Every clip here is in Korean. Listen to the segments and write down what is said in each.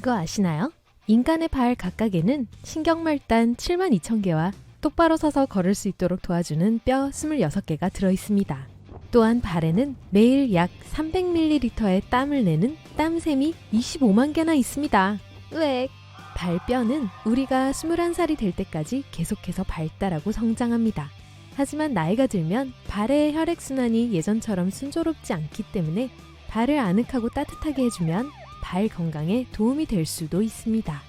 그거 아시나요? 인간의 발 각각에는 신경말단 72,000개와 똑바로 서서 걸을 수 있도록 도와주는 뼈 26개가 들어있습니다. 또한 발에는 매일 약 300ml의 땀을 내는 땀샘이 25만 개나 있습니다. 으액! 발뼈는 우리가 21살이 될 때까지 계속해서 발달하고 성장합니다. 하지만 나이가 들면 발의 혈액순환이 예전처럼 순조롭지 않기 때문에 발을 아늑하고 따뜻하게 해주면 발 건강에 도움이 될 수도 있습니다.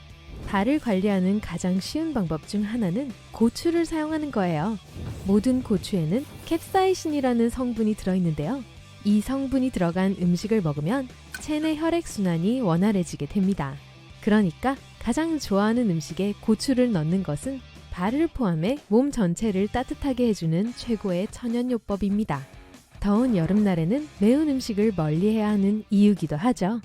발을 관리하는 가장 쉬운 방법 중 하나는 고추를 사용하는 거예요. 모든 고추에는 캡사이신이라는 성분이 들어있는데요. 이 성분이 들어간 음식을 먹으면 체내 혈액순환이 원활해지게 됩니다. 그러니까 가장 좋아하는 음식에 고추를 넣는 것은 발을 포함해 몸 전체를 따뜻하게 해주는 최고의 천연요법입니다. 더운 여름날에는 매운 음식을 멀리해야 하는 이유기도 하죠.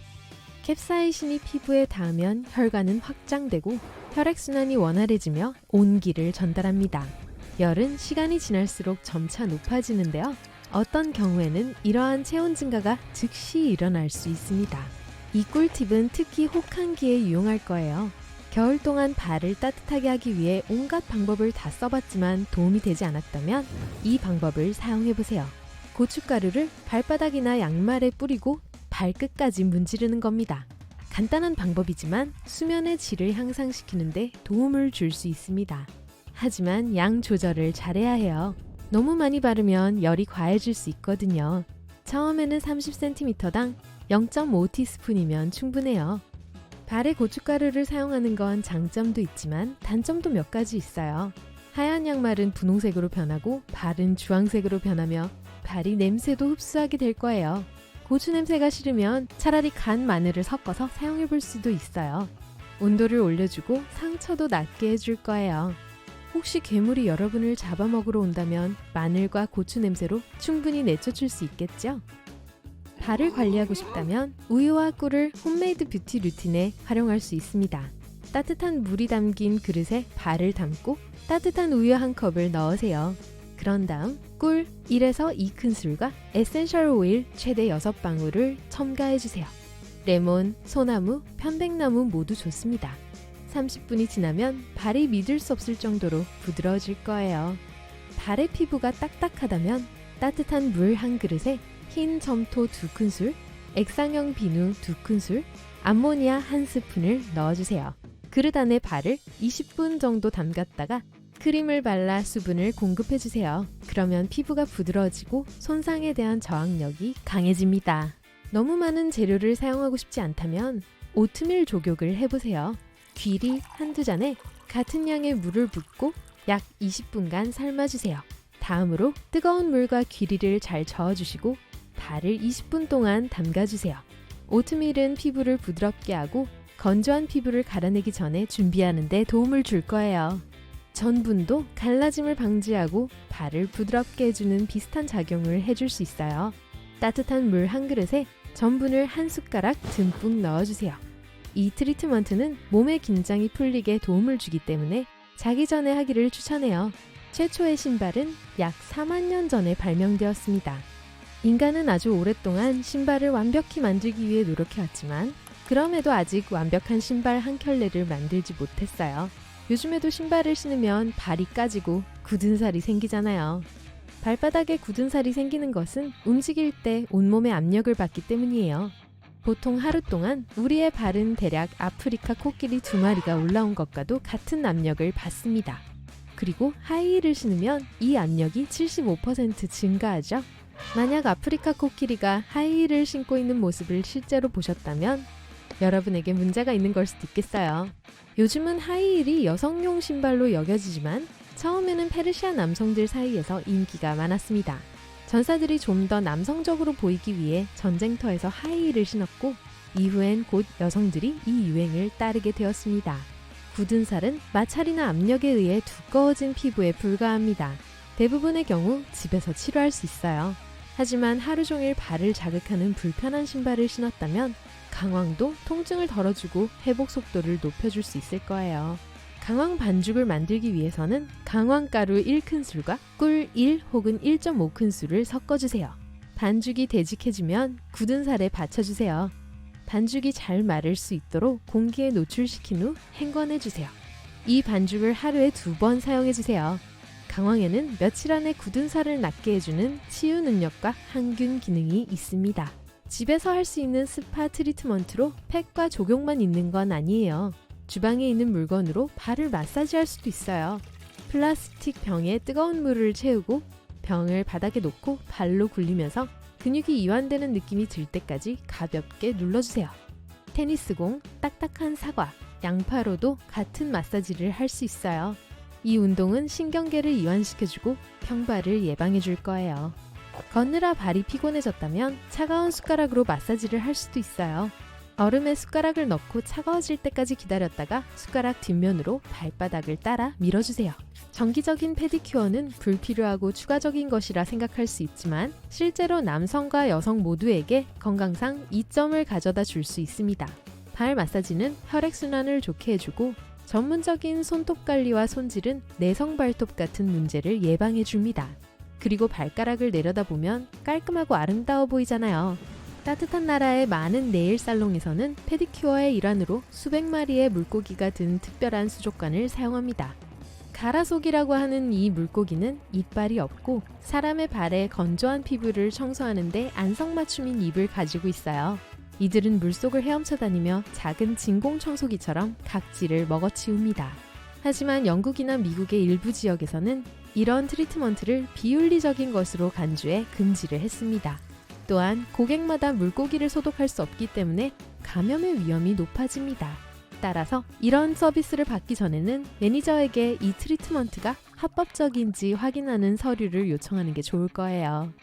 캡사이신이 피부에 닿으면 혈관은 확장되고 혈액순환이 원활해지며 온기를 전달합니다. 열은 시간이 지날수록 점차 높아지는데요. 어떤 경우에는 이러한 체온 증가가 즉시 일어날 수 있습니다. 이 꿀팁은 특히 혹한기에 유용할 거예요. 겨울 동안 발을 따뜻하게 하기 위해 온갖 방법을 다 써봤지만 도움이 되지 않았다면 이 방법을 사용해보세요. 고춧가루를 발바닥이나 양말에 뿌리고 발끝까지 문지르는 겁니다. 간단한 방법이지만 수면의 질을 향상시키는데 도움을 줄 수 있습니다. 하지만 양 조절을 잘해야 해요. 너무 많이 바르면 열이 과해질 수 있거든요. 처음에는 30cm당 0.5티스푼이면 충분해요. 발에 고춧가루를 사용하는 건 장점도 있지만 단점도 몇 가지 있어요. 하얀 양말은 분홍색으로 변하고 발은 주황색으로 변하며 발이 냄새도 흡수하게 될 거예요. 고추 냄새가 싫으면 차라리 간 마늘을 섞어서 사용해 볼 수도 있어요. 온도를 올려주고 상처도 낫게 해줄 거예요. 혹시 괴물이 여러분을 잡아먹으러 온다면 마늘과 고추 냄새로 충분히 내쫓을 수 있겠죠? 발을 관리하고 싶다면 우유와 꿀을 홈메이드 뷰티 루틴에 활용할 수 있습니다. 따뜻한 물이 담긴 그릇에 발을 담고 따뜻한 우유 한 컵을 넣으세요. 그런 다음 꿀 1에서 2큰술과 에센셜 오일 최대 6방울을 첨가해주세요. 레몬, 소나무, 편백나무 모두 좋습니다. 30분이 지나면 발이 믿을 수 없을 정도로 부드러워질 거예요. 발의 피부가 딱딱하다면 따뜻한 물 한 그릇에 흰 점토 2큰술, 액상형 비누 2큰술, 암모니아 1스푼을 넣어주세요. 그릇 안에 발을 20분 정도 담갔다가 크림을 발라 수분을 공급해주세요. 그러면 피부가 부드러워지고 손상에 대한 저항력이 강해집니다. 너무 많은 재료를 사용하고 싶지 않다면 오트밀 조격을 해보세요. 귀리 한두 잔에 같은 양의 물을 붓고 약 20분간 삶아주세요. 다음으로 뜨거운 물과 귀리를 잘 저어주시고 발을 20분 동안 담가주세요. 오트밀은 피부를 부드럽게 하고 건조한 피부를 갈아내기 전에 준비하는 데 도움을 줄 거예요. 전분도 갈라짐을 방지하고 발을 부드럽게 해주는 비슷한 작용을 해줄 수 있어요. 따뜻한 물 한 그릇에 전분을 한 숟가락 듬뿍 넣어주세요. 이 트리트먼트는 몸의 긴장이 풀리게 도움을 주기 때문에 자기 전에 하기를 추천해요. 최초의 신발은 약 4만 년 전에 발명되었습니다. 인간은 아주 오랫동안 신발을 완벽히 만들기 위해 노력해왔지만 그럼에도 아직 완벽한 신발 한 켤레를 만들지 못했어요. 요즘에도 신발을 신으면 발이 까지고 굳은 살이 생기잖아요. 발바닥에 굳은 살이 생기는 것은 움직일 때 온몸에 압력을 받기 때문이에요. 보통 하루 동안 우리의 발은 대략 아프리카 코끼리 2마리가 올라온 것과도 같은 압력을 받습니다. 그리고 하이힐을 신으면 이 압력이 75% 증가하죠. 만약 아프리카 코끼리가 하이힐을 신고 있는 모습을 실제로 보셨다면 여러분에게 문제가 있는 걸 수도 있겠어요. 요즘은 하이힐이 여성용 신발로 여겨지지만 처음에는 페르시아 남성들 사이에서 인기가 많았습니다. 전사들이 좀 더 남성적으로 보이기 위해 전쟁터에서 하이힐을 신었고 이후엔 곧 여성들이 이 유행을 따르게 되었습니다. 굳은 살은 마찰이나 압력에 의해 두꺼워진 피부에 불과합니다. 대부분의 경우 집에서 치료할 수 있어요. 하지만 하루 종일 발을 자극하는 불편한 신발을 신었다면 강황도 통증을 덜어주고 회복 속도를 높여줄 수 있을 거예요. 강황 반죽을 만들기 위해서는 강황가루 1큰술과 꿀 1 혹은 1.5큰술을 섞어주세요. 반죽이 되직해지면 굳은 살에 받쳐주세요. 반죽이 잘 마를 수 있도록 공기에 노출시킨 후 헹궈내주세요. 이 반죽을 하루에 2번 사용해주세요. 강황에는 며칠 안에 굳은 살을 낫게 해주는 치유 능력과 항균 기능이 있습니다. 집에서 할 수 있는 스파 트리트먼트로 팩과 조경만 있는 건 아니에요. 주방에 있는 물건으로 발을 마사지할 수도 있어요. 플라스틱 병에 뜨거운 물을 채우고 병을 바닥에 놓고 발로 굴리면서 근육이 이완되는 느낌이 들 때까지 가볍게 눌러주세요. 테니스공, 딱딱한 사과, 양파로도 같은 마사지를 할 수 있어요. 이 운동은 신경계를 이완시켜주고 평발을 예방해줄 거예요. 걷느라 발이 피곤해졌다면 차가운 숟가락으로 마사지를 할 수도 있어요. 얼음에 숟가락을 넣고 차가워질 때까지 기다렸다가 숟가락 뒷면으로 발바닥을 따라 밀어주세요. 정기적인 페디큐어는 불필요하고 추가적인 것이라 생각할 수 있지만 실제로 남성과 여성 모두에게 건강상 이점을 가져다 줄 수 있습니다. 발 마사지는 혈액순환을 좋게 해주고 전문적인 손톱 관리와 손질은 내성 발톱 같은 문제를 예방해 줍니다. 그리고 발가락을 내려다보면 깔끔하고 아름다워 보이잖아요. 따뜻한 나라의 많은 네일 살롱에서는 페디큐어의 일환으로 수백 마리의 물고기가 든 특별한 수족관을 사용합니다. 가라속이라고 하는 이 물고기는 이빨이 없고 사람의 발에 건조한 피부를 청소하는데 안성맞춤인 입을 가지고 있어요. 이들은 물속을 헤엄쳐 다니며 작은 진공청소기처럼 각질을 먹어치웁니다. 하지만 영국이나 미국의 일부 지역에서는 이런 트리트먼트를 비윤리적인 것으로 간주해 금지를 했습니다. 또한 고객마다 물고기를 소독할 수 없기 때문에 감염의 위험이 높아집니다. 따라서 이런 서비스를 받기 전에는 매니저에게 이 트리트먼트가 합법적인지 확인하는 서류를 요청하는 게 좋을 거예요.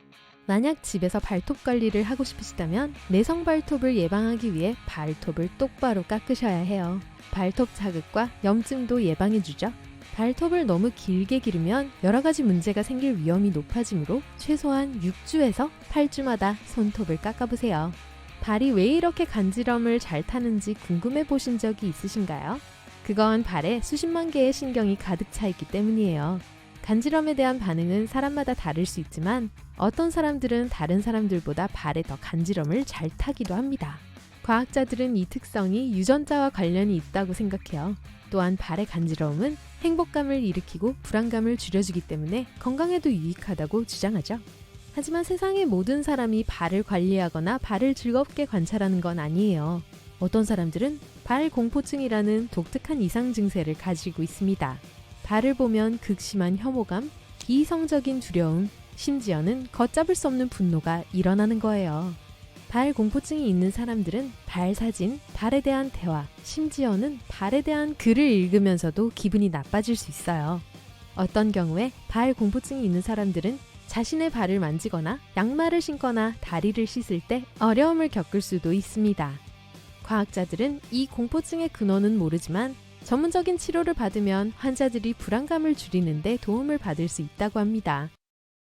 만약 집에서 발톱 관리를 하고 싶으시다면 내성 발톱을 예방하기 위해 발톱을 똑바로 깎으셔야 해요. 발톱 자극과 염증도 예방해주죠. 발톱을 너무 길게 기르면 여러 가지 문제가 생길 위험이 높아지므로 최소한 6주에서 8주마다 손톱을 깎아보세요. 발이 왜 이렇게 간지럼을 잘 타는지 궁금해 보신 적이 있으신가요? 그건 발에 수십만 개의 신경이 가득 차 있기 때문이에요. 간지럼에 대한 반응은 사람마다 다를 수 있지만 어떤 사람들은 다른 사람들보다 발에 더 간지럼을 잘 타기도 합니다. 과학자들은 이 특성이 유전자와 관련이 있다고 생각해요. 또한 발의 간지러움은 행복감을 일으키고 불안감을 줄여주기 때문에 건강에도 유익하다고 주장하죠. 하지만 세상의 모든 사람이 발을 관리하거나 발을 즐겁게 관찰하는 건 아니에요. 어떤 사람들은 발 공포증이라는 독특한 이상 증세를 가지고 있습니다. 발을 보면 극심한 혐오감, 비이성적인 두려움, 심지어는 걷잡을 수 없는 분노가 일어나는 거예요. 발 공포증이 있는 사람들은 발 사진, 발에 대한 대화, 심지어는 발에 대한 글을 읽으면서도 기분이 나빠질 수 있어요. 어떤 경우에 발 공포증이 있는 사람들은 자신의 발을 만지거나 양말을 신거나 다리를 씻을 때 어려움을 겪을 수도 있습니다. 과학자들은 이 공포증의 근원은 모르지만 전문적인 치료를 받으면 환자들이 불안감을 줄이는 데 도움을 받을 수 있다고 합니다.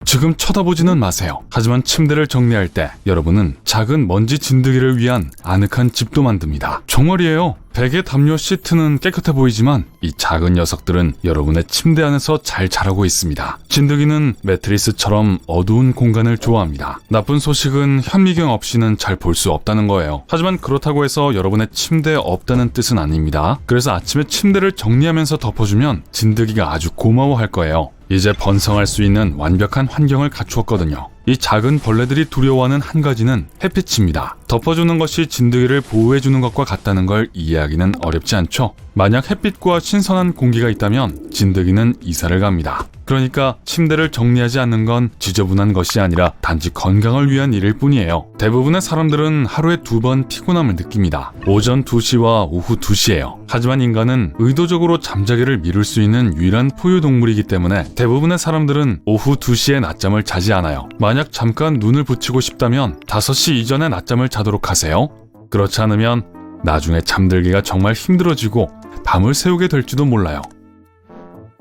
지금 쳐다보지는 마세요. 하지만 침대를 정리할 때 여러분은 작은 먼지 진드기를 위한 아늑한 집도 만듭니다. 정말이에요. 베개 담요 시트는 깨끗해 보이지만 이 작은 녀석들은 여러분의 침대 안에서 잘 자라고 있습니다. 진드기는 매트리스처럼 어두운 공간을 좋아합니다. 나쁜 소식은 현미경 없이는 잘 볼 수 없다는 거예요. 하지만 그렇다고 해서 여러분의 침대에 없다는 뜻은 아닙니다. 그래서 아침에 침대를 정리하면서 덮어주면 진드기가 아주 고마워할 거예요. 이제 번성할 수 있는 완벽한 환경을 갖추었거든요. 이 작은 벌레들이 두려워하는 한 가지는 햇빛입니다. 덮어주는 것이 진드기를 보호해주는 것과 같다는 걸 이해하기는 어렵지 않죠? 만약 햇빛과 신선한 공기가 있다면 진드기는 이사를 갑니다. 그러니까 침대를 정리하지 않는 건 지저분한 것이 아니라 단지 건강을 위한 일일 뿐이에요. 대부분의 사람들은 하루에 2번 피곤함을 느낍니다. 오전 2시와 오후 2시예요. 하지만 인간은 의도적으로 잠자기를 미룰 수 있는 유일한 포유동물이기 때문에 대부분의 사람들은 오후 2시에 낮잠을 자지 않아요. 만약 잠깐 눈을 붙이고 싶다면 5시 이전에 낮잠을 자도록 하세요. 그렇지 않으면 나중에 잠들기가 정말 힘들어지고 밤을 새우게 될지도 몰라요.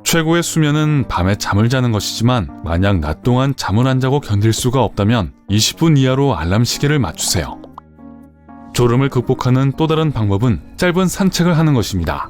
최고의 수면은 밤에 잠을 자는 것이지만 만약 낮 동안 잠을 안 자고 견딜 수가 없다면 20분 이하로 알람 시계를 맞추세요. 졸음을 극복하는 또 다른 방법은 짧은 산책을 하는 것입니다.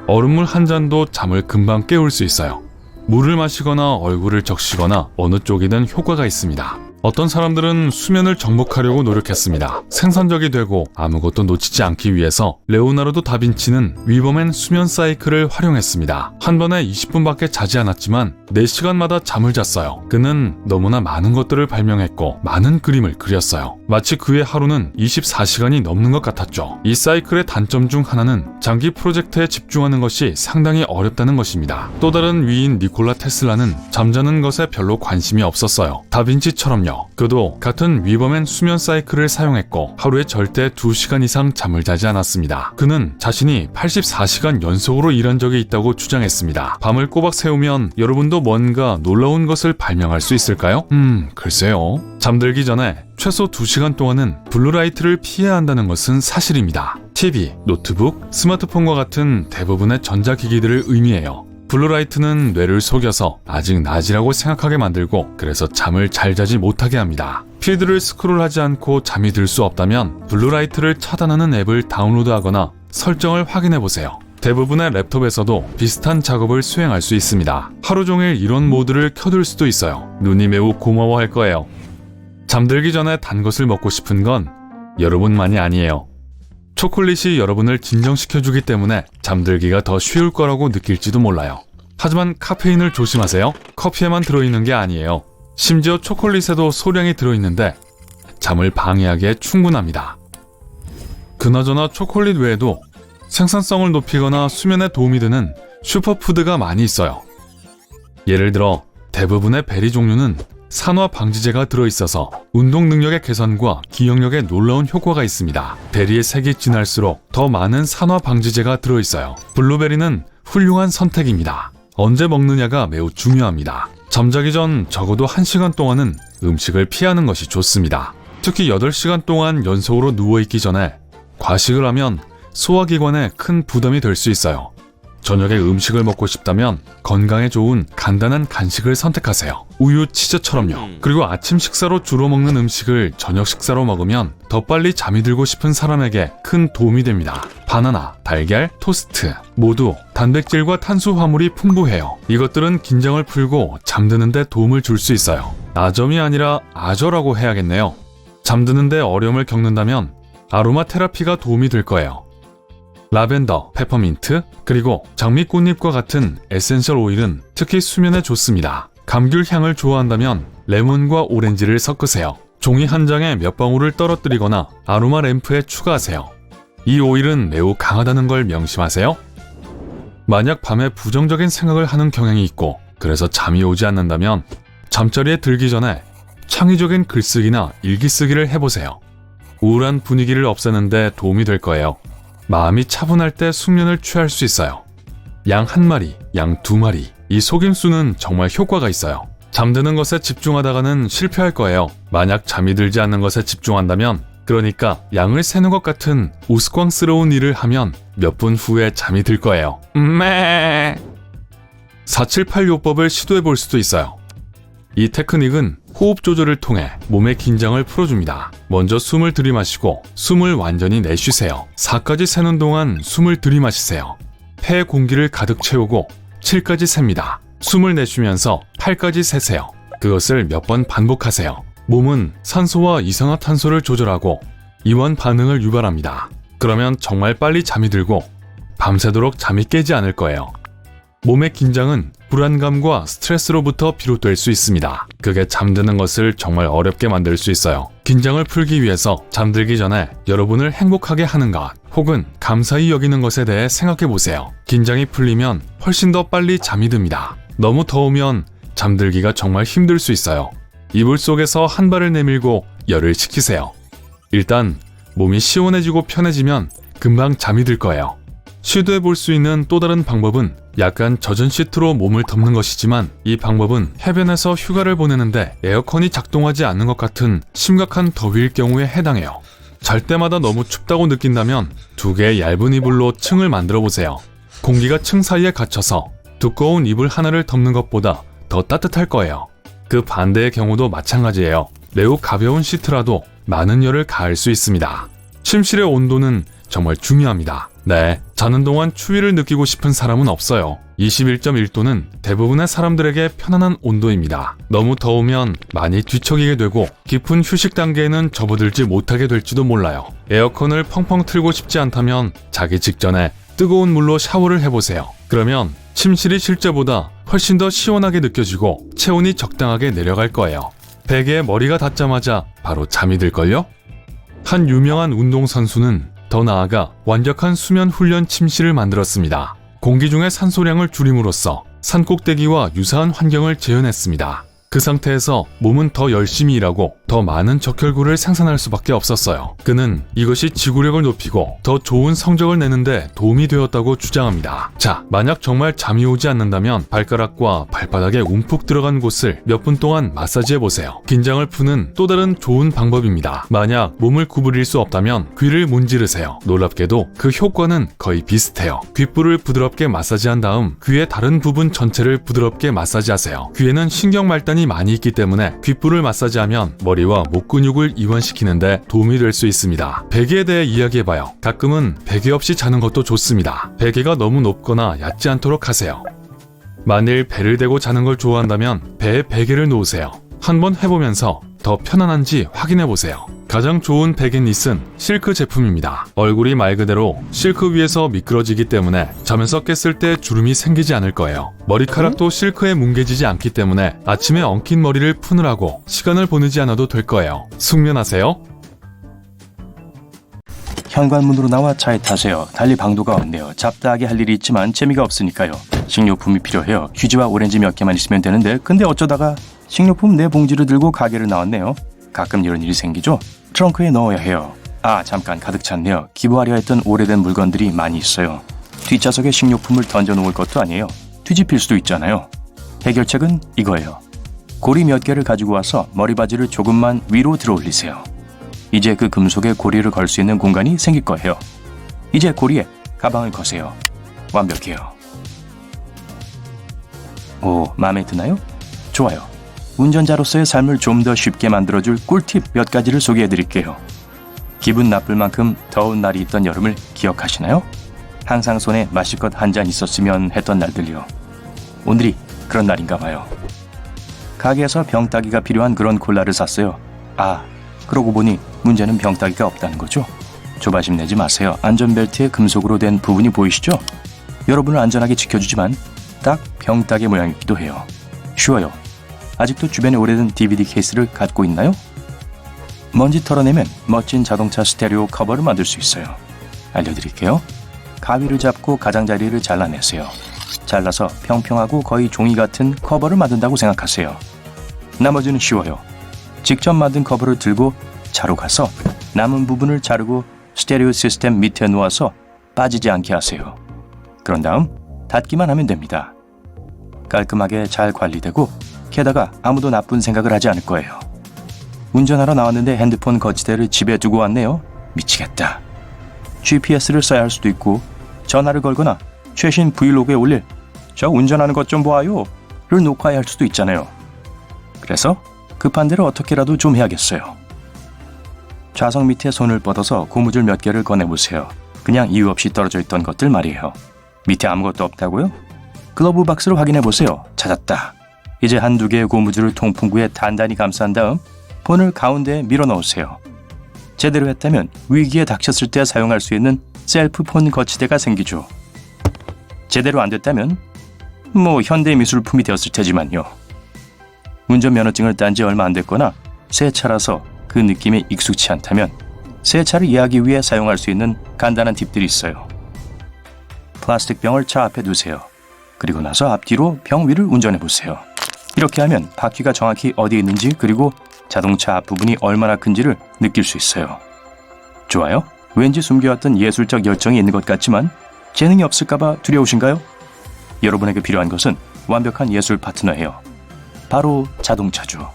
얼음물 한 잔도 잠을 금방 깨울 수 있어요. 물을 마시거나 얼굴을 적시거나 어느 쪽이든 효과가 있습니다. 어떤 사람들은 수면을 정복하려고 노력했습니다. 생산적이 되고 아무것도 놓치지 않기 위해서 레오나르도 다빈치는 위버맨 수면 사이클을 활용했습니다. 한 번에 20분밖에 자지 않았지만 4시간마다 잠을 잤어요. 그는 너무나 많은 것들을 발명했고 많은 그림을 그렸어요. 마치 그의 하루는 24시간이 넘는 것 같았죠. 이 사이클의 단점 중 하나는 장기 프로젝트에 집중하는 것이 상당히 어렵다는 것입니다. 또 다른 위인 니콜라 테슬라는 잠자는 것에 별로 관심이 없었어요. 다빈치처럼요. 그도 같은 위버맨 수면 사이클을 사용했고 하루에 절대 2시간 이상 잠을 자지 않았습니다. 그는 자신이 84시간 연속으로 일한 적이 있다고 주장했습니다. 밤을 꼬박 새우면 여러분도 뭔가 놀라운 것을 발명할 수 있을까요? 글쎄요. 잠들기 전에 최소 2시간 동안은 블루라이트를 피해야 한다는 것은 사실입니다. TV, 노트북, 스마트폰과 같은 대부분의 전자기기들을 의미해요. 블루라이트는 뇌를 속여서 아직 낮이라고 생각하게 만들고 그래서 잠을 잘 자지 못하게 합니다. 피드를 스크롤하지 않고 잠이 들 수 없다면 블루라이트를 차단하는 앱을 다운로드하거나 설정을 확인해보세요. 대부분의 랩톱에서도 비슷한 작업을 수행할 수 있습니다. 하루 종일 이런 모드를 켜둘 수도 있어요. 눈이 매우 고마워할 거예요. 잠들기 전에 단 것을 먹고 싶은 건 여러분만이 아니에요. 초콜릿이 여러분을 진정시켜주기 때문에 잠들기가 더 쉬울 거라고 느낄지도 몰라요. 하지만 카페인을 조심하세요. 커피에만 들어있는 게 아니에요. 심지어 초콜릿에도 소량이 들어있는데 잠을 방해하기에 충분합니다. 그나저나 초콜릿 외에도 생산성을 높이거나 수면에 도움이 되는 슈퍼푸드가 많이 있어요. 예를 들어 대부분의 베리 종류는 산화 방지제가 들어있어서 운동 능력의 개선과 기억력에 놀라운 효과가 있습니다. 베리의 색이 진할수록 더 많은 산화 방지제가 들어있어요. 블루베리는 훌륭한 선택입니다. 언제 먹느냐가 매우 중요합니다. 잠자기 전 적어도 1시간 동안은 음식을 피하는 것이 좋습니다. 특히 8시간 동안 연속으로 누워있기 전에 과식을 하면 소화기관에 큰 부담이 될 수 있어요. 저녁에 음식을 먹고 싶다면 건강에 좋은 간단한 간식을 선택하세요. 우유, 치즈처럼요. 그리고 아침 식사로 주로 먹는 음식을 저녁 식사로 먹으면 더 빨리 잠이 들고 싶은 사람에게 큰 도움이 됩니다. 바나나, 달걀, 토스트 모두 단백질과 탄수화물이 풍부해요. 이것들은 긴장을 풀고 잠드는 데 도움을 줄 수 있어요. 아점이 아니라 아저라고 해야겠네요. 잠드는 데 어려움을 겪는다면 아로마 테라피가 도움이 될 거예요. 라벤더, 페퍼민트, 그리고 장미꽃잎과 같은 에센셜 오일은 특히 수면에 좋습니다. 감귤 향을 좋아한다면 레몬과 오렌지를 섞으세요. 종이 한 장에 몇 방울을 떨어뜨리거나 아로마 램프에 추가하세요. 이 오일은 매우 강하다는 걸 명심하세요. 만약 밤에 부정적인 생각을 하는 경향이 있고 그래서 잠이 오지 않는다면 잠자리에 들기 전에 창의적인 글쓰기나 일기쓰기를 해보세요. 우울한 분위기를 없애는 데 도움이 될 거예요. 마음이 차분할 때 숙면을 취할 수 있어요. 양 1마리, 양 2마리. 이 속임수는 정말 효과가 있어요. 잠드는 것에 집중하다가는 실패할 거예요. 만약 잠이 들지 않는 것에 집중한다면, 그러니까 양을 세는 것 같은 우스꽝스러운 일을 하면 몇 분 후에 잠이 들 거예요. 478요법을 시도해 볼 수도 있어요. 이 테크닉은 호흡 조절을 통해 몸의 긴장을 풀어줍니다. 먼저 숨을 들이마시고 숨을 완전히 내쉬세요. 4까지 세는 동안 숨을 들이마시세요. 폐에 공기를 가득 채우고 7까지 셉니다. 숨을 내쉬면서 8까지 세세요. 그것을 몇 번 반복하세요. 몸은 산소와 이산화탄소를 조절하고 이완 반응을 유발합니다. 그러면 정말 빨리 잠이 들고 밤새도록 잠이 깨지 않을 거예요. 몸의 긴장은 불안감과 스트레스로부터 비롯될 수 있습니다. 그게 잠드는 것을 정말 어렵게 만들 수 있어요. 긴장을 풀기 위해서 잠들기 전에 여러분을 행복하게 하는 것 혹은 감사히 여기는 것에 대해 생각해 보세요. 긴장이 풀리면 훨씬 더 빨리 잠이 듭니다. 너무 더우면 잠들기가 정말 힘들 수 있어요. 이불 속에서 한 발을 내밀고 열을 식히세요. 일단 몸이 시원해지고 편해지면 금방 잠이 들 거예요. 시도해 볼 수 있는 또 다른 방법은 약간 젖은 시트로 몸을 덮는 것이지만 이 방법은 해변에서 휴가를 보내는데 에어컨이 작동하지 않는 것 같은 심각한 더위일 경우에 해당해요. 잘 때마다 너무 춥다고 느낀다면 2개의 얇은 이불로 층을 만들어 보세요. 공기가 층 사이에 갇혀서 두꺼운 이불 하나를 덮는 것보다 더 따뜻할 거예요. 그 반대의 경우도 마찬가지예요. 매우 가벼운 시트라도 많은 열을 가할 수 있습니다. 침실의 온도는 정말 중요합니다. 네, 자는 동안 추위를 느끼고 싶은 사람은 없어요. 21.1도는 대부분의 사람들에게 편안한 온도입니다. 너무 더우면 많이 뒤척이게 되고 깊은 휴식 단계에는 접어들지 못하게 될지도 몰라요. 에어컨을 펑펑 틀고 싶지 않다면 자기 직전에 뜨거운 물로 샤워를 해보세요. 그러면 침실이 실제보다 훨씬 더 시원하게 느껴지고 체온이 적당하게 내려갈 거예요. 베개에 머리가 닿자마자 바로 잠이 들걸요? 한 유명한 운동선수는 더 나아가 완벽한 수면 훈련 침실을 만들었습니다. 공기 중의 산소량을 줄임으로써 산꼭대기와 유사한 환경을 재현했습니다. 그 상태에서 몸은 더 열심히 일하고 더 많은 적혈구를 생산할 수밖에 없었어요. 그는 이것이 지구력을 높이고 더 좋은 성적을 내는데 도움이 되었다고 주장합니다. 자, 만약 정말 잠이 오지 않는다면 발가락과 발바닥에 움푹 들어간 곳을 몇 분 동안 마사지해보세요. 긴장을 푸는 또 다른 좋은 방법입니다. 만약 몸을 구부릴 수 없다면 귀를 문지르세요. 놀랍게도 그 효과는 거의 비슷해요. 귓불을 부드럽게 마사지한 다음 귀의 다른 부분 전체를 부드럽게 마사지하세요. 귀에는 신경 말단이 많이 있기 때문에 귓불을 마사지하면 머리와 목 근육을 이완시키는데 도움이 될 수 있습니다. 베개에 대해 이야기해봐요. 가끔은 베개 없이 자는 것도 좋습니다. 베개가 너무 높거나 얕지 않도록 하세요. 만일 배를 대고 자는 걸 좋아한다면 배에 베개를 놓으세요. 한번 해보면서 더 편안한지 확인해보세요. 가장 좋은 베갯닛은 실크 제품입니다. 얼굴이 말 그대로 실크 위에서 미끄러지기 때문에 자면서 깼을 때 주름이 생기지 않을 거예요. 머리카락도 실크에 뭉개지지 않기 때문에 아침에 엉킨 머리를 푸느라고 시간을 보내지 않아도 될 거예요. 숙면하세요. 현관문으로 나와 차에 타세요. 달리 방도가 없네요. 잡다하게 할 일이 있지만 재미가 없으니까요. 식료품이 필요해요. 휴지와 오렌지 몇 개만 있으면 되는데 근데 어쩌다가 식료품 네 봉지를 들고 가게를 나왔네요. 가끔 이런 일이 생기죠. 트렁크에 넣어야 해요. 아, 잠깐 가득 찼네요. 기부하려 했던 오래된 물건들이 많이 있어요. 뒷좌석에 식료품을 던져놓을 것도 아니에요. 뒤집힐 수도 있잖아요. 해결책은 이거예요. 고리 몇 개를 가지고 와서 머리바지를 조금만 위로 들어 올리세요. 이제 그 금속에 고리를 걸 수 있는 공간이 생길 거예요. 이제 고리에 가방을 거세요. 완벽해요. 오, 마음에 드나요? 좋아요. 운전자로서의 삶을 좀 더 쉽게 만들어줄 꿀팁 몇 가지를 소개해드릴게요. 기분 나쁠 만큼 더운 날이 있던 여름을 기억하시나요? 항상 손에 마실 것 한 잔 있었으면 했던 날들이요. 오늘이 그런 날인가 봐요. 가게에서 병따기가 필요한 그런 콜라를 샀어요. 아, 그러고 보니 문제는 병따기가 없다는 거죠. 조바심 내지 마세요. 안전벨트에 금속으로 된 부분이 보이시죠? 여러분을 안전하게 지켜주지만 딱 병따기 모양이기도 해요. 쉬워요. 아직도 주변에 오래된 DVD 케이스를 갖고 있나요? 먼지 털어내면 멋진 자동차 스테레오 커버를 만들 수 있어요. 알려드릴게요. 가위를 잡고 가장자리를 잘라내세요. 잘라서 평평하고 거의 종이 같은 커버를 만든다고 생각하세요. 나머지는 쉬워요. 직접 만든 커버를 들고 차로 가서 남은 부분을 자르고 스테레오 시스템 밑에 놓아서 빠지지 않게 하세요. 그런 다음 닫기만 하면 됩니다. 깔끔하게 잘 관리되고 게다가 아무도 나쁜 생각을 하지 않을 거예요. 운전하러 나왔는데 핸드폰 거치대를 집에 두고 왔네요. 미치겠다. GPS를 써야 할 수도 있고 전화를 걸거나 최신 브이로그에 올릴 저 운전하는 것 좀 보아요 를 녹화해야 할 수도 있잖아요. 그래서 급한 대로 어떻게라도 좀 해야겠어요. 좌석 밑에 손을 뻗어서 고무줄 몇 개를 꺼내보세요. 그냥 이유 없이 떨어져 있던 것들 말이에요. 밑에 아무것도 없다고요? 글러브 박스를 확인해보세요. 찾았다. 이제 한두 개의 고무줄을 통풍구에 단단히 감싼 다음 폰을 가운데에 밀어 넣으세요. 제대로 했다면 위기에 닥쳤을 때 사용할 수 있는 셀프폰 거치대가 생기죠. 제대로 안 됐다면 현대 미술품이 되었을 테지만요. 운전면허증을 딴 지 얼마 안 됐거나 새 차라서 그 느낌에 익숙치 않다면 새 차를 이해하기 위해 사용할 수 있는 간단한 팁들이 있어요. 플라스틱 병을 차 앞에 두세요. 그리고 나서 앞뒤로 병 위를 운전해보세요. 이렇게 하면 바퀴가 정확히 어디에 있는지 그리고 자동차 앞부분이 얼마나 큰지를 느낄 수 있어요. 좋아요? 왠지 숨겨왔던 예술적 열정이 있는 것 같지만 재능이 없을까봐 두려우신가요? 여러분에게 필요한 것은 완벽한 예술 파트너예요. 바로 자동차죠.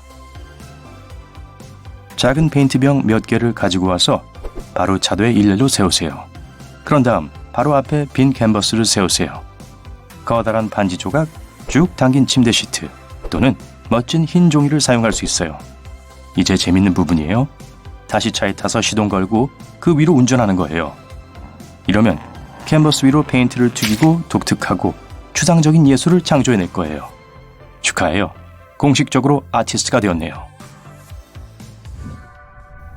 작은 페인트병 몇 개를 가지고 와서 바로 차도에 일렬로 세우세요. 그런 다음 바로 앞에 빈 캔버스를 세우세요. 커다란 반지 조각, 쭉 당긴 침대 시트 또는 멋진 흰 종이를 사용할 수 있어요. 이제 재밌는 부분이에요. 다시 차에 타서 시동 걸고 그 위로 운전하는 거예요. 이러면 캔버스 위로 페인트를 튀기고 독특하고 추상적인 예술을 창조해낼 거예요. 축하해요. 공식적으로 아티스트가 되었네요.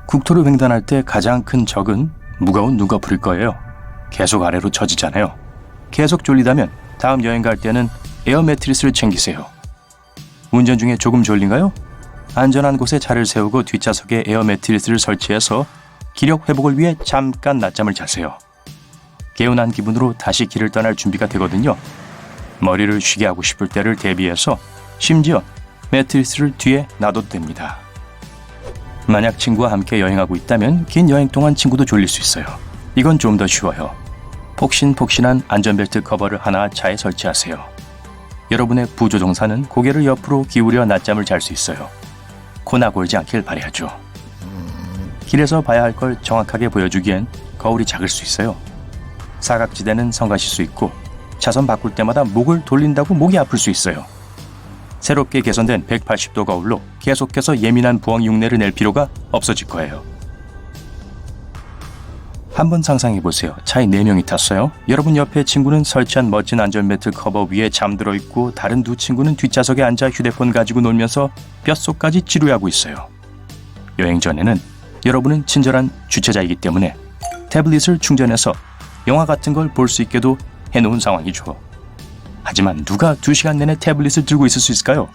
국토를 횡단할 때 가장 큰 적은 무거운 눈꺼풀일 거예요. 계속 아래로 처지잖아요. 계속 졸리다면 다음 여행 갈 때는 에어 매트리스를 챙기세요. 운전 중에 조금 졸린가요? 안전한 곳에 차를 세우고 뒷좌석에 에어 매트리스를 설치해서 기력 회복을 위해 잠깐 낮잠을 자세요. 개운한 기분으로 다시 길을 떠날 준비가 되거든요. 머리를 쉬게 하고 싶을 때를 대비해서 심지어 매트리스를 뒤에 놔둬도 됩니다. 만약 친구와 함께 여행하고 있다면 긴 여행 동안 친구도 졸릴 수 있어요. 이건 좀 더 쉬워요. 폭신폭신한 안전벨트 커버를 하나 차에 설치하세요. 여러분의 부조종사는 고개를 옆으로 기울여 낮잠을 잘 수 있어요. 코나 골지 않길 바라야죠. 길에서 봐야 할 걸 정확하게 보여주기엔 거울이 작을 수 있어요. 사각지대는 성가실 수 있고 차선 바꿀 때마다 목을 돌린다고 목이 아플 수 있어요. 새롭게 개선된 180도 거울로 계속해서 예민한 부엉이 흉내를 낼 필요가 없어질 거예요. 한번 상상해보세요. 차에 4명이 탔어요. 여러분 옆에 친구는 설치한 멋진 안전벨트 커버 위에 잠들어 있고 다른 두 친구는 뒷좌석에 앉아 휴대폰 가지고 놀면서 뼛속까지 지루해하고 있어요. 여행 전에는 여러분은 친절한 주최자이기 때문에 태블릿을 충전해서 영화 같은 걸 볼 수 있게도 해놓은 상황이죠. 하지만 누가 2시간 내내 태블릿을 들고 있을 수 있을까요?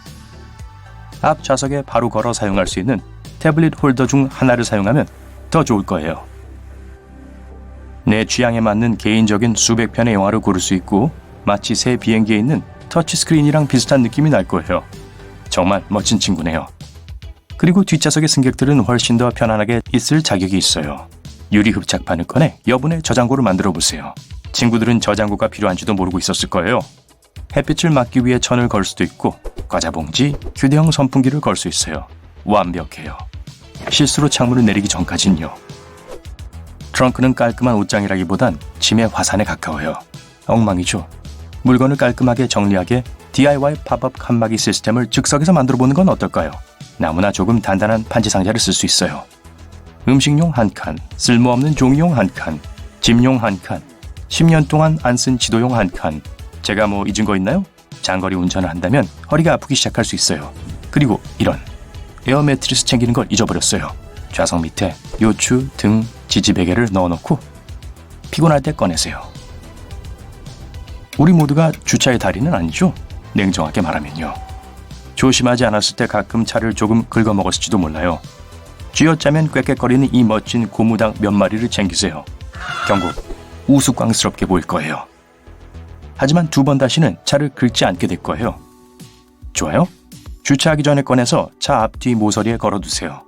앞 좌석에 바로 걸어 사용할 수 있는 태블릿 홀더 중 하나를 사용하면 더 좋을 거예요. 내 취향에 맞는 개인적인 수백 편의 영화를 고를 수 있고 마치 새 비행기에 있는 터치스크린이랑 비슷한 느낌이 날 거예요. 정말 멋진 친구네요. 그리고 뒷좌석의 승객들은 훨씬 더 편안하게 있을 자격이 있어요. 유리 흡착판을 꺼내 여분의 저장고를 만들어 보세요. 친구들은 저장고가 필요한지도 모르고 있었을 거예요. 햇빛을 막기 위해 천을 걸 수도 있고 과자봉지, 휴대용 선풍기를 걸 수 있어요. 완벽해요. 실수로 창문을 내리기 전까진요. 트렁크는 깔끔한 옷장이라기보단 짐의 화산에 가까워요. 엉망이죠. 물건을 깔끔하게 정리하게 DIY 팝업 칸막이 시스템을 즉석에서 만들어보는 건 어떨까요? 나무나 조금 단단한 판지 상자를 쓸 수 있어요. 음식용 한 칸, 쓸모없는 종이용 한 칸, 짐용 한 칸, 10년 동안 안 쓴 지도용 한 칸. 제가 뭐 잊은 거 있나요? 장거리 운전을 한다면 허리가 아프기 시작할 수 있어요. 그리고 이런 에어 매트리스 챙기는 걸 잊어버렸어요. 좌석 밑에 요추, 등, 지지베개를 넣어놓고 피곤할 때 꺼내세요. 우리 모두가 주차의 달인은 아니죠? 냉정하게 말하면요. 조심하지 않았을 때 가끔 차를 조금 긁어먹었을지도 몰라요. 쥐어짜면 꽥꽥거리는 이 멋진 고무닭 몇 마리를 챙기세요. 경고, 우스꽝스럽게 보일 거예요. 하지만 2번 다시는 차를 긁지 않게 될 거예요. 좋아요? 주차하기 전에 꺼내서 차 앞뒤 모서리에 걸어두세요.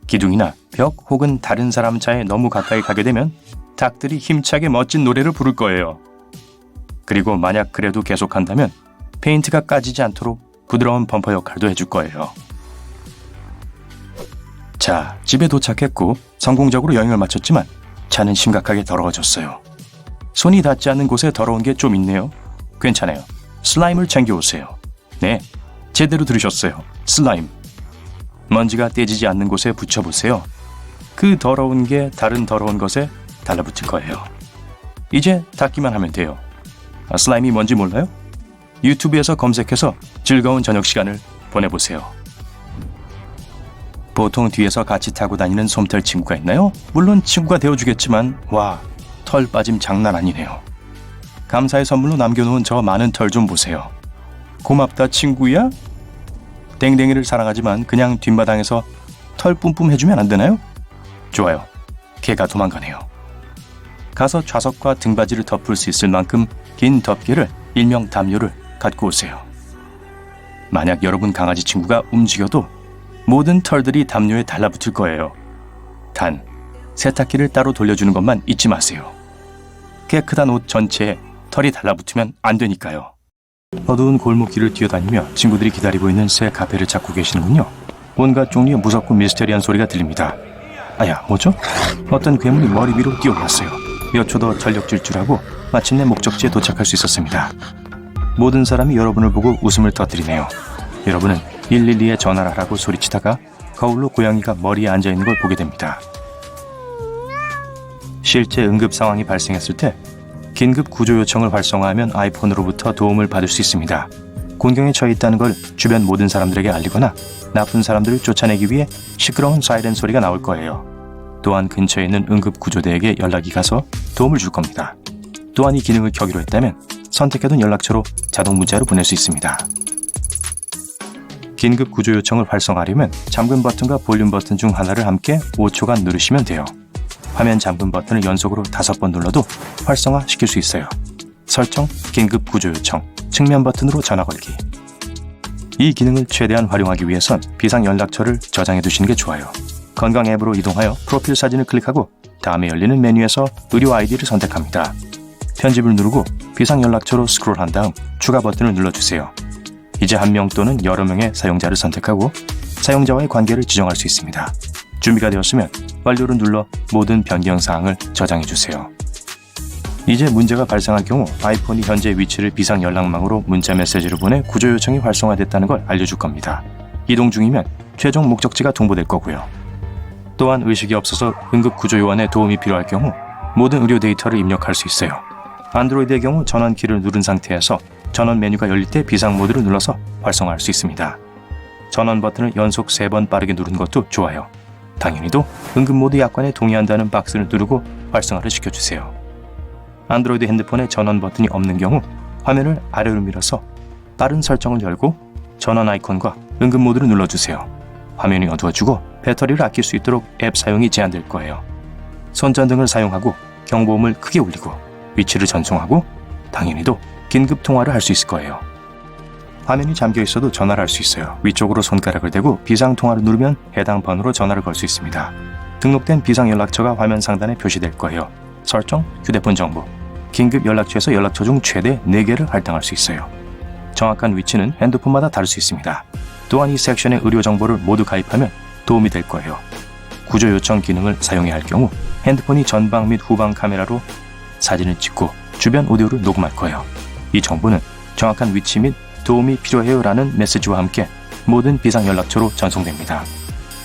기둥이나 벽 혹은 다른 사람 차에 너무 가까이 가게 되면 닭들이 힘차게 멋진 노래를 부를 거예요. 그리고 만약 그래도 계속한다면 페인트가 까지지 않도록 부드러운 범퍼 역할도 해줄 거예요. 자, 집에 도착했고 성공적으로 여행을 마쳤지만 차는 심각하게 더러워졌어요. 손이 닿지 않는 곳에 더러운 게 좀 있네요. 괜찮아요. 슬라임을 챙겨오세요. 네, 제대로 들으셨어요. 슬라임. 먼지가 떼지지 않는 곳에 붙여보세요. 그 더러운 게 다른 더러운 것에 달라붙을 거예요. 이제 닦기만 하면 돼요. 슬라임이 뭔지 몰라요? 유튜브에서 검색해서 즐거운 저녁 시간을 보내보세요. 보통 뒤에서 같이 타고 다니는 솜털 친구가 있나요? 물론 친구가 되어주겠지만 와, 털 빠짐 장난 아니네요. 감사의 선물로 남겨놓은 저 많은 털 좀 보세요. 고맙다 친구야? 땡땡이를 사랑하지만 그냥 뒷마당에서 털 뿜뿜 해주면 안 되나요? 좋아요. 개가 도망가네요. 가서 좌석과 등받이를 덮을 수 있을 만큼 긴 덮개를 일명 담요를 갖고 오세요. 만약 여러분 강아지 친구가 움직여도 모든 털들이 담요에 달라붙을 거예요. 단, 세탁기를 따로 돌려주는 것만 잊지 마세요. 깨끗한 옷 전체에 털이 달라붙으면 안 되니까요. 어두운 골목길을 뛰어다니며 친구들이 기다리고 있는 새 카페를 찾고 계시는군요. 온갖 종류의 무섭고 미스테리한 소리가 들립니다. 아야, 뭐죠? 어떤 괴물이 머리 위로 뛰어올랐어요. 몇 초 더 전력 질주하고 마침내 목적지에 도착할 수 있었습니다. 모든 사람이 여러분을 보고 웃음을 터뜨리네요. 여러분은 112에 전화를 하라고 소리치다가 거울로 고양이가 머리에 앉아있는 걸 보게 됩니다. 실제 응급 상황이 발생했을 때 긴급 구조 요청을 활성화하면 아이폰으로부터 도움을 받을 수 있습니다. 곤경에 처해 있다는 걸 주변 모든 사람들에게 알리거나 나쁜 사람들을 쫓아내기 위해 시끄러운 사이렌 소리가 나올 거예요. 또한 근처에 있는 응급구조대에게 연락이 가서 도움을 줄 겁니다. 또한 이 기능을 켜기로 했다면 선택해둔 연락처로 자동 문자로 보낼 수 있습니다. 긴급 구조 요청을 활성화하려면 잠금 버튼과 볼륨 버튼 중 하나를 함께 5초간 누르시면 돼요. 화면 잠금 버튼을 연속으로 5번 눌러도 활성화시킬 수 있어요. 설정, 긴급 구조 요청, 측면 버튼으로 전화 걸기. 이 기능을 최대한 활용하기 위해선 비상 연락처를 저장해 두시는 게 좋아요. 건강 앱으로 이동하여 프로필 사진을 클릭하고 다음에 열리는 메뉴에서 의료 아이디를 선택합니다. 편집을 누르고 비상 연락처로 스크롤한 다음 추가 버튼을 눌러주세요. 이제 한 명 또는 여러 명의 사용자를 선택하고 사용자와의 관계를 지정할 수 있습니다. 준비가 되었으면 완료를 눌러 모든 변경 사항을 저장해 주세요. 이제 문제가 발생할 경우 아이폰이 현재 위치를 비상 연락망으로 문자 메시지를 보내 구조 요청이 활성화됐다는 걸 알려줄 겁니다. 이동 중이면 최종 목적지가 동보될 거고요. 또한 의식이 없어서 응급 구조 요원의 도움이 필요할 경우 모든 의료 데이터를 입력할 수 있어요. 안드로이드의 경우 전원키를 누른 상태에서 전원 메뉴가 열릴 때 비상 모드를 눌러서 활성화할 수 있습니다. 전원 버튼을 연속 3번 빠르게 누르는 것도 좋아요. 당연히도 응급모드 약관에 동의한다는 박스를 누르고 활성화를 시켜주세요. 안드로이드 핸드폰에 전원 버튼이 없는 경우 화면을 아래로 밀어서 빠른 설정을 열고 전원 아이콘과 응급모드를 눌러주세요. 화면이 어두워지고 배터리를 아낄 수 있도록 앱 사용이 제한될 거예요. 손전등을 사용하고 경보음을 크게 울리고 위치를 전송하고 당연히도 긴급 통화를 할 수 있을 거예요. 화면이 잠겨 있어도 전화를 할 수 있어요. 위쪽으로 손가락을 대고 비상 통화를 누르면 해당 번호로 전화를 걸 수 있습니다. 등록된 비상 연락처가 화면 상단에 표시될 거예요. 설정, 휴대폰 정보, 긴급 연락처에서 연락처 중 최대 4개를 할당할 수 있어요. 정확한 위치는 핸드폰마다 다를 수 있습니다. 또한 이 섹션의 의료 정보를 모두 가입하면 도움이 될 거예요. 구조 요청 기능을 사용해야 할 경우 핸드폰이 전방 및 후방 카메라로 사진을 찍고 주변 오디오를 녹음할 거예요. 이 정보는 정확한 위치 및 도움이 필요해요 라는 메시지와 함께 모든 비상 연락처로 전송됩니다.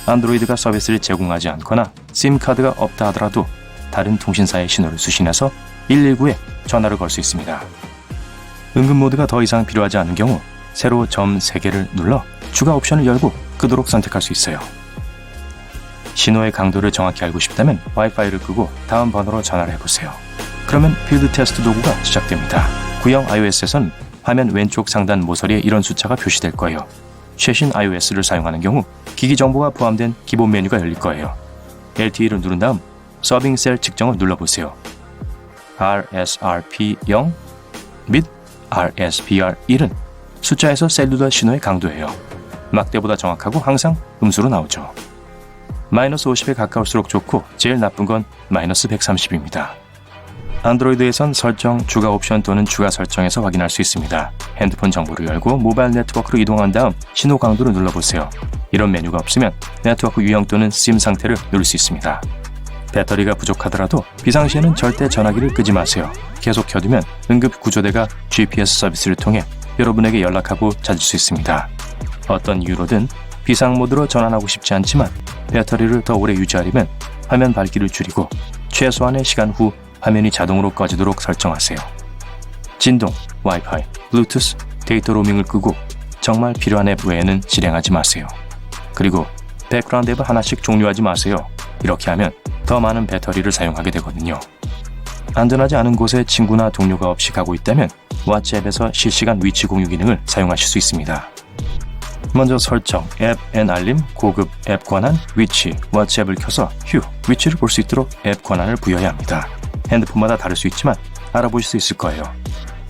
안드로이드가 서비스를 제공하지 않거나 심카드가 없다 하더라도 다른 통신사의 신호를 수신해서 119에 전화를 걸 수 있습니다. 응급 모드가 더 이상 필요하지 않은 경우 세로 점 3개를 눌러 추가 옵션을 열고 끄도록 선택할 수 있어요. 신호의 강도를 정확히 알고 싶다면 와이파이를 끄고 다음 번호로 전화를 해보세요. 그러면 필드 테스트 도구가 시작됩니다. 구형 iOS에선 화면 왼쪽 상단 모서리에 이런 숫자가 표시될 거예요. 최신 iOS를 사용하는 경우 기기 정보가 포함된 기본 메뉴가 열릴 거예요. LTE를 누른 다음 서빙 셀 측정을 눌러보세요. RSRP0 및 RSPR1은 숫자에서 셀룰러 신호의 강도예요. 막대보다 정확하고 항상 음수로 나오죠. 마이너스 50에 가까울수록 좋고 제일 나쁜 건 마이너스 130입니다. 안드로이드에선 설정, 추가 옵션 또는 추가 설정에서 확인할 수 있습니다. 핸드폰 정보를 열고 모바일 네트워크로 이동한 다음 신호 강도를 눌러보세요. 이런 메뉴가 없으면 네트워크 유형 또는 심 상태를 누를 수 있습니다. 배터리가 부족하더라도 비상시에는 절대 전화기를 끄지 마세요. 계속 켜두면 응급구조대가 GPS 서비스를 통해 여러분에게 연락하고 찾을 수 있습니다. 어떤 이유로든 비상 모드로 전환하고 싶지 않지만 배터리를 더 오래 유지하려면 화면 밝기를 줄이고 최소한의 시간 후 화면이 자동으로 꺼지도록 설정하세요. 진동, 와이파이, 블루투스, 데이터 로밍을 끄고 정말 필요한 앱 외에는 실행하지 마세요. 그리고 백그라운드 앱을 하나씩 종료하지 마세요. 이렇게 하면 더 많은 배터리를 사용하게 되거든요. 안전하지 않은 곳에 친구나 동료가 없이 가고 있다면 왓츠앱에서 실시간 위치 공유 기능을 사용하실 수 있습니다. 먼저 설정, 앱 앤 알림, 고급 앱 권한, 위치, 왓츠앱을 켜서 위치를 볼 수 있도록 앱 권한을 부여해야 합니다. 핸드폰마다 다를 수 있지만 알아보실 수 있을 거예요.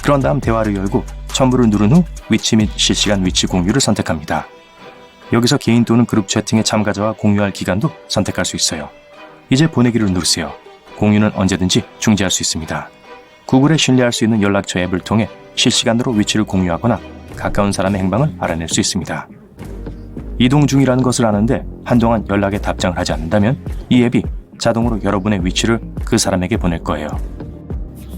그런 다음 대화를 열고 첨부를 누른 후 위치 및 실시간 위치 공유를 선택합니다. 여기서 개인 또는 그룹 채팅의 참가자와 공유할 기간도 선택할 수 있어요. 이제 보내기를 누르세요. 공유는 언제든지 중지할 수 있습니다. 구글에 신뢰할 수 있는 연락처 앱을 통해 실시간으로 위치를 공유하거나 가까운 사람의 행방을 알아낼 수 있습니다. 이동 중이라는 것을 아는데 한동안 연락에 답장을 하지 않는다면 이 앱이 자동으로 여러분의 위치를 그 사람에게 보낼 거예요.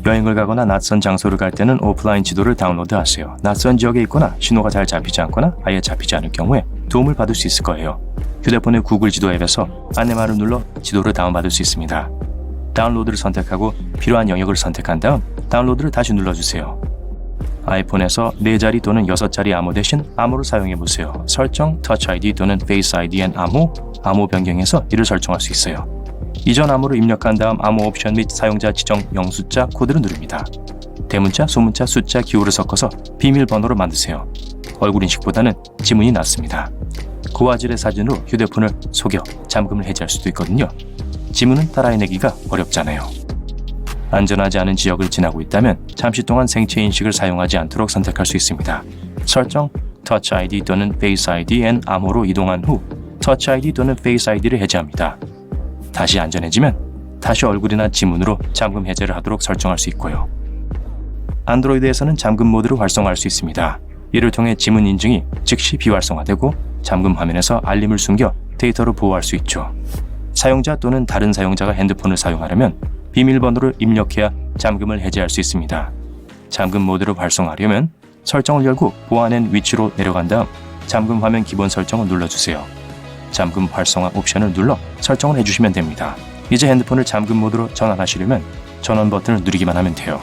여행을 가거나 낯선 장소를 갈 때는 오프라인 지도를 다운로드하세요. 낯선 지역에 있거나 신호가 잘 잡히지 않거나 아예 잡히지 않을 경우에 도움을 받을 수 있을 거예요. 휴대폰의 구글 지도 앱에서 안내말을 눌러 지도를 다운받을 수 있습니다. 다운로드를 선택하고 필요한 영역을 선택한 다음 다운로드를 다시 눌러주세요. 아이폰에서 4자리 또는 6자리 암호 대신 암호를 사용해보세요. 설정, 터치 ID 또는 페이스 ID 앤 암호 변경해서 이를 설정할 수 있어요. 이전 암호를 입력한 다음 암호 옵션 및 사용자 지정 영숫자 코드를 누릅니다. 대문자, 소문자, 숫자, 기호를 섞어서 비밀번호로 만드세요. 얼굴 인식보다는 지문이 낫습니다. 고화질의 사진으로 휴대폰을 속여 잠금을 해제할 수도 있거든요. 지문은 따라해내기가 어렵잖아요. 안전하지 않은 지역을 지나고 있다면 잠시 동안 생체 인식을 사용하지 않도록 선택할 수 있습니다. 설정, 터치 ID 또는 페이스 ID 앤 암호로 이동한 후 터치 ID 또는 페이스 ID를 해제합니다. 다시 안전해지면 다시 얼굴이나 지문으로 잠금 해제를 하도록 설정할 수 있고요. 안드로이드에서는 잠금 모드를 활성화할 수 있습니다. 이를 통해 지문 인증이 즉시 비활성화되고 잠금 화면에서 알림을 숨겨 데이터로 보호할 수 있죠. 사용자 또는 다른 사용자가 핸드폰을 사용하려면 비밀번호를 입력해야 잠금을 해제할 수 있습니다. 잠금 모드를 활성화하려면 설정을 열고 보완한 위치로 내려간 다음 잠금 화면 기본 설정을 눌러주세요. 잠금 활성화 옵션을 눌러 설정을 해주시면 됩니다. 이제 핸드폰을 잠금 모드로 전환하시려면 전원 버튼을 누르기만 하면 돼요.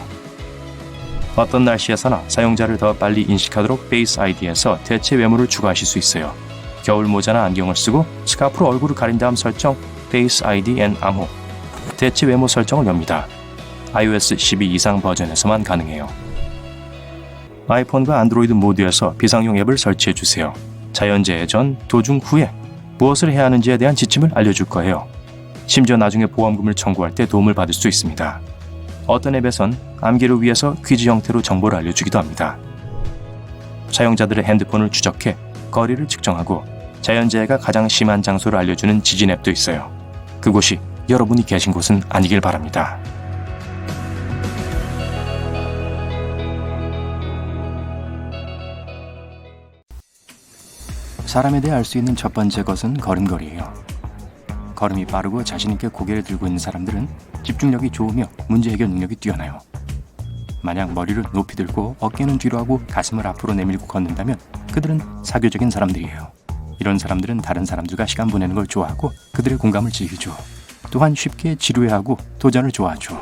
어떤 날씨에서나 사용자를 더 빨리 인식하도록 페이스 ID에서 대체 외모를 추가하실 수 있어요. 겨울 모자나 안경을 쓰고 스카프로 얼굴을 가린 다음 설정, 페이스 ID 앤 암호, 대체 외모 설정을 엽니다. iOS 12 이상 버전에서만 가능해요. 아이폰과 안드로이드 모두에서 비상용 앱을 설치해 주세요. 자연재해 전, 도중 후에 무엇을 해야 하는지에 대한 지침을 알려줄 거예요. 심지어 나중에 보험금을 청구할 때 도움을 받을 수 있습니다. 어떤 앱에선 암기를 위해서 퀴즈 형태로 정보를 알려주기도 합니다. 사용자들의 핸드폰을 추적해 거리를 측정하고 자연재해가 가장 심한 장소를 알려주는 지진 앱도 있어요. 그곳이 여러분이 계신 곳은 아니길 바랍니다. 사람에 대해 알 수 있는 첫 번째 것은 걸음걸이에요. 걸음이 빠르고 자신있게 고개를 들고 있는 사람들은 집중력이 좋으며 문제 해결 능력이 뛰어나요. 만약 머리를 높이 들고 어깨는 뒤로 하고 가슴을 앞으로 내밀고 걷는다면 그들은 사교적인 사람들이에요. 이런 사람들은 다른 사람들과 시간 보내는 걸 좋아하고 그들의 공감을 즐기죠. 또한 쉽게 지루해하고 도전을 좋아하죠.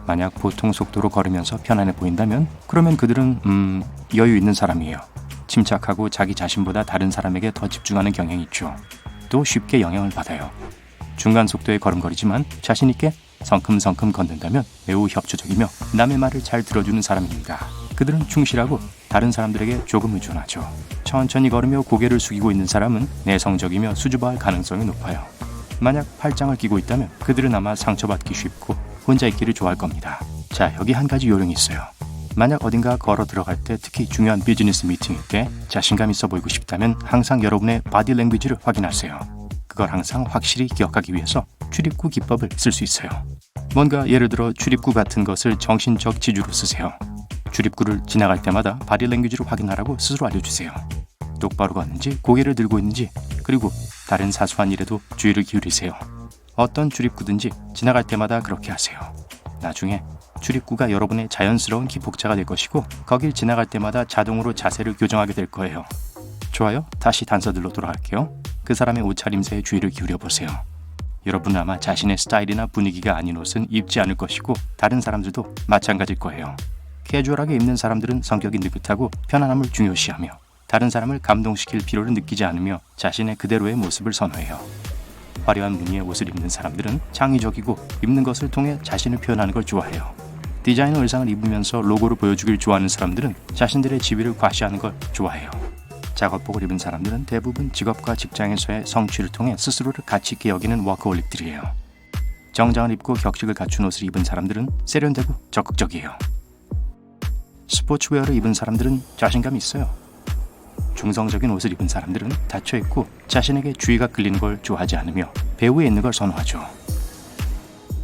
만약 보통 속도로 걸으면서 편안해 보인다면 그러면 그들은 여유 있는 사람이에요. 침착하고 자기 자신보다 다른 사람에게 더 집중하는 경향이 있죠. 또 쉽게 영향을 받아요. 중간 속도의 걸음걸이지만 자신있게 성큼성큼 걷는다면 매우 협조적이며 남의 말을 잘 들어주는 사람입니다. 그들은 충실하고 다른 사람들에게 조금 의존하죠. 천천히 걸으며 고개를 숙이고 있는 사람은 내성적이며 수줍어할 가능성이 높아요. 만약 팔짱을 끼고 있다면 그들은 아마 상처받기 쉽고 혼자 있기를 좋아할 겁니다. 자, 여기 한 가지 요령이 있어요. 만약 어딘가 걸어 들어갈 때 특히 중요한 비즈니스 미팅일 때 자신감 있어 보이고 싶다면 항상 여러분의 바디 랭귀지를 확인하세요. 그걸 항상 확실히 기억하기 위해서 출입구 기법을 쓸 수 있어요. 뭔가 예를 들어 출입구 같은 것을 정신적 지주로 쓰세요. 출입구를 지나갈 때마다 바디 랭귀지를 확인하라고 스스로 알려주세요. 똑바로 걷는지 고개를 들고 있는지 그리고 다른 사소한 일에도 주의를 기울이세요. 어떤 출입구든지 지나갈 때마다 그렇게 하세요. 나중에 출입구가 여러분의 자연스러운 기폭차가 될 것이고 거길 지나갈 때마다 자동으로 자세를 교정하게 될 거예요. 좋아요. 다시 단서들로 돌아갈게요. 그 사람의 옷차림새에 주의를 기울여 보세요. 여러분은 아마 자신의 스타일이나 분위기가 아닌 옷은 입지 않을 것이고 다른 사람들도 마찬가지일 거예요. 캐주얼하게 입는 사람들은 성격이 느긋하고 편안함을 중요시하며 다른 사람을 감동시킬 필요를 느끼지 않으며 자신의 그대로의 모습을 선호해요. 화려한 무늬의 옷을 입는 사람들은 창의적이고 입는 것을 통해 자신을 표현하는 걸 좋아해요. 디자이너 의상을 입으면서 로고를 보여주길 좋아하는 사람들은 자신들의 지위를 과시하는 걸 좋아해요. 작업복을 입은 사람들은 대부분 직업과 직장에서의 성취를 통해 스스로를 가치 있게 여기는 워커홀릭들이에요. 정장을 입고 격식을 갖춘 옷을 입은 사람들은 세련되고 적극적이에요. 스포츠웨어를 입은 사람들은 자신감이 있어요. 중성적인 옷을 입은 사람들은 닫혀있고 자신에게 주의가 끌리는 걸 좋아하지 않으며 배후에 있는 걸 선호하죠.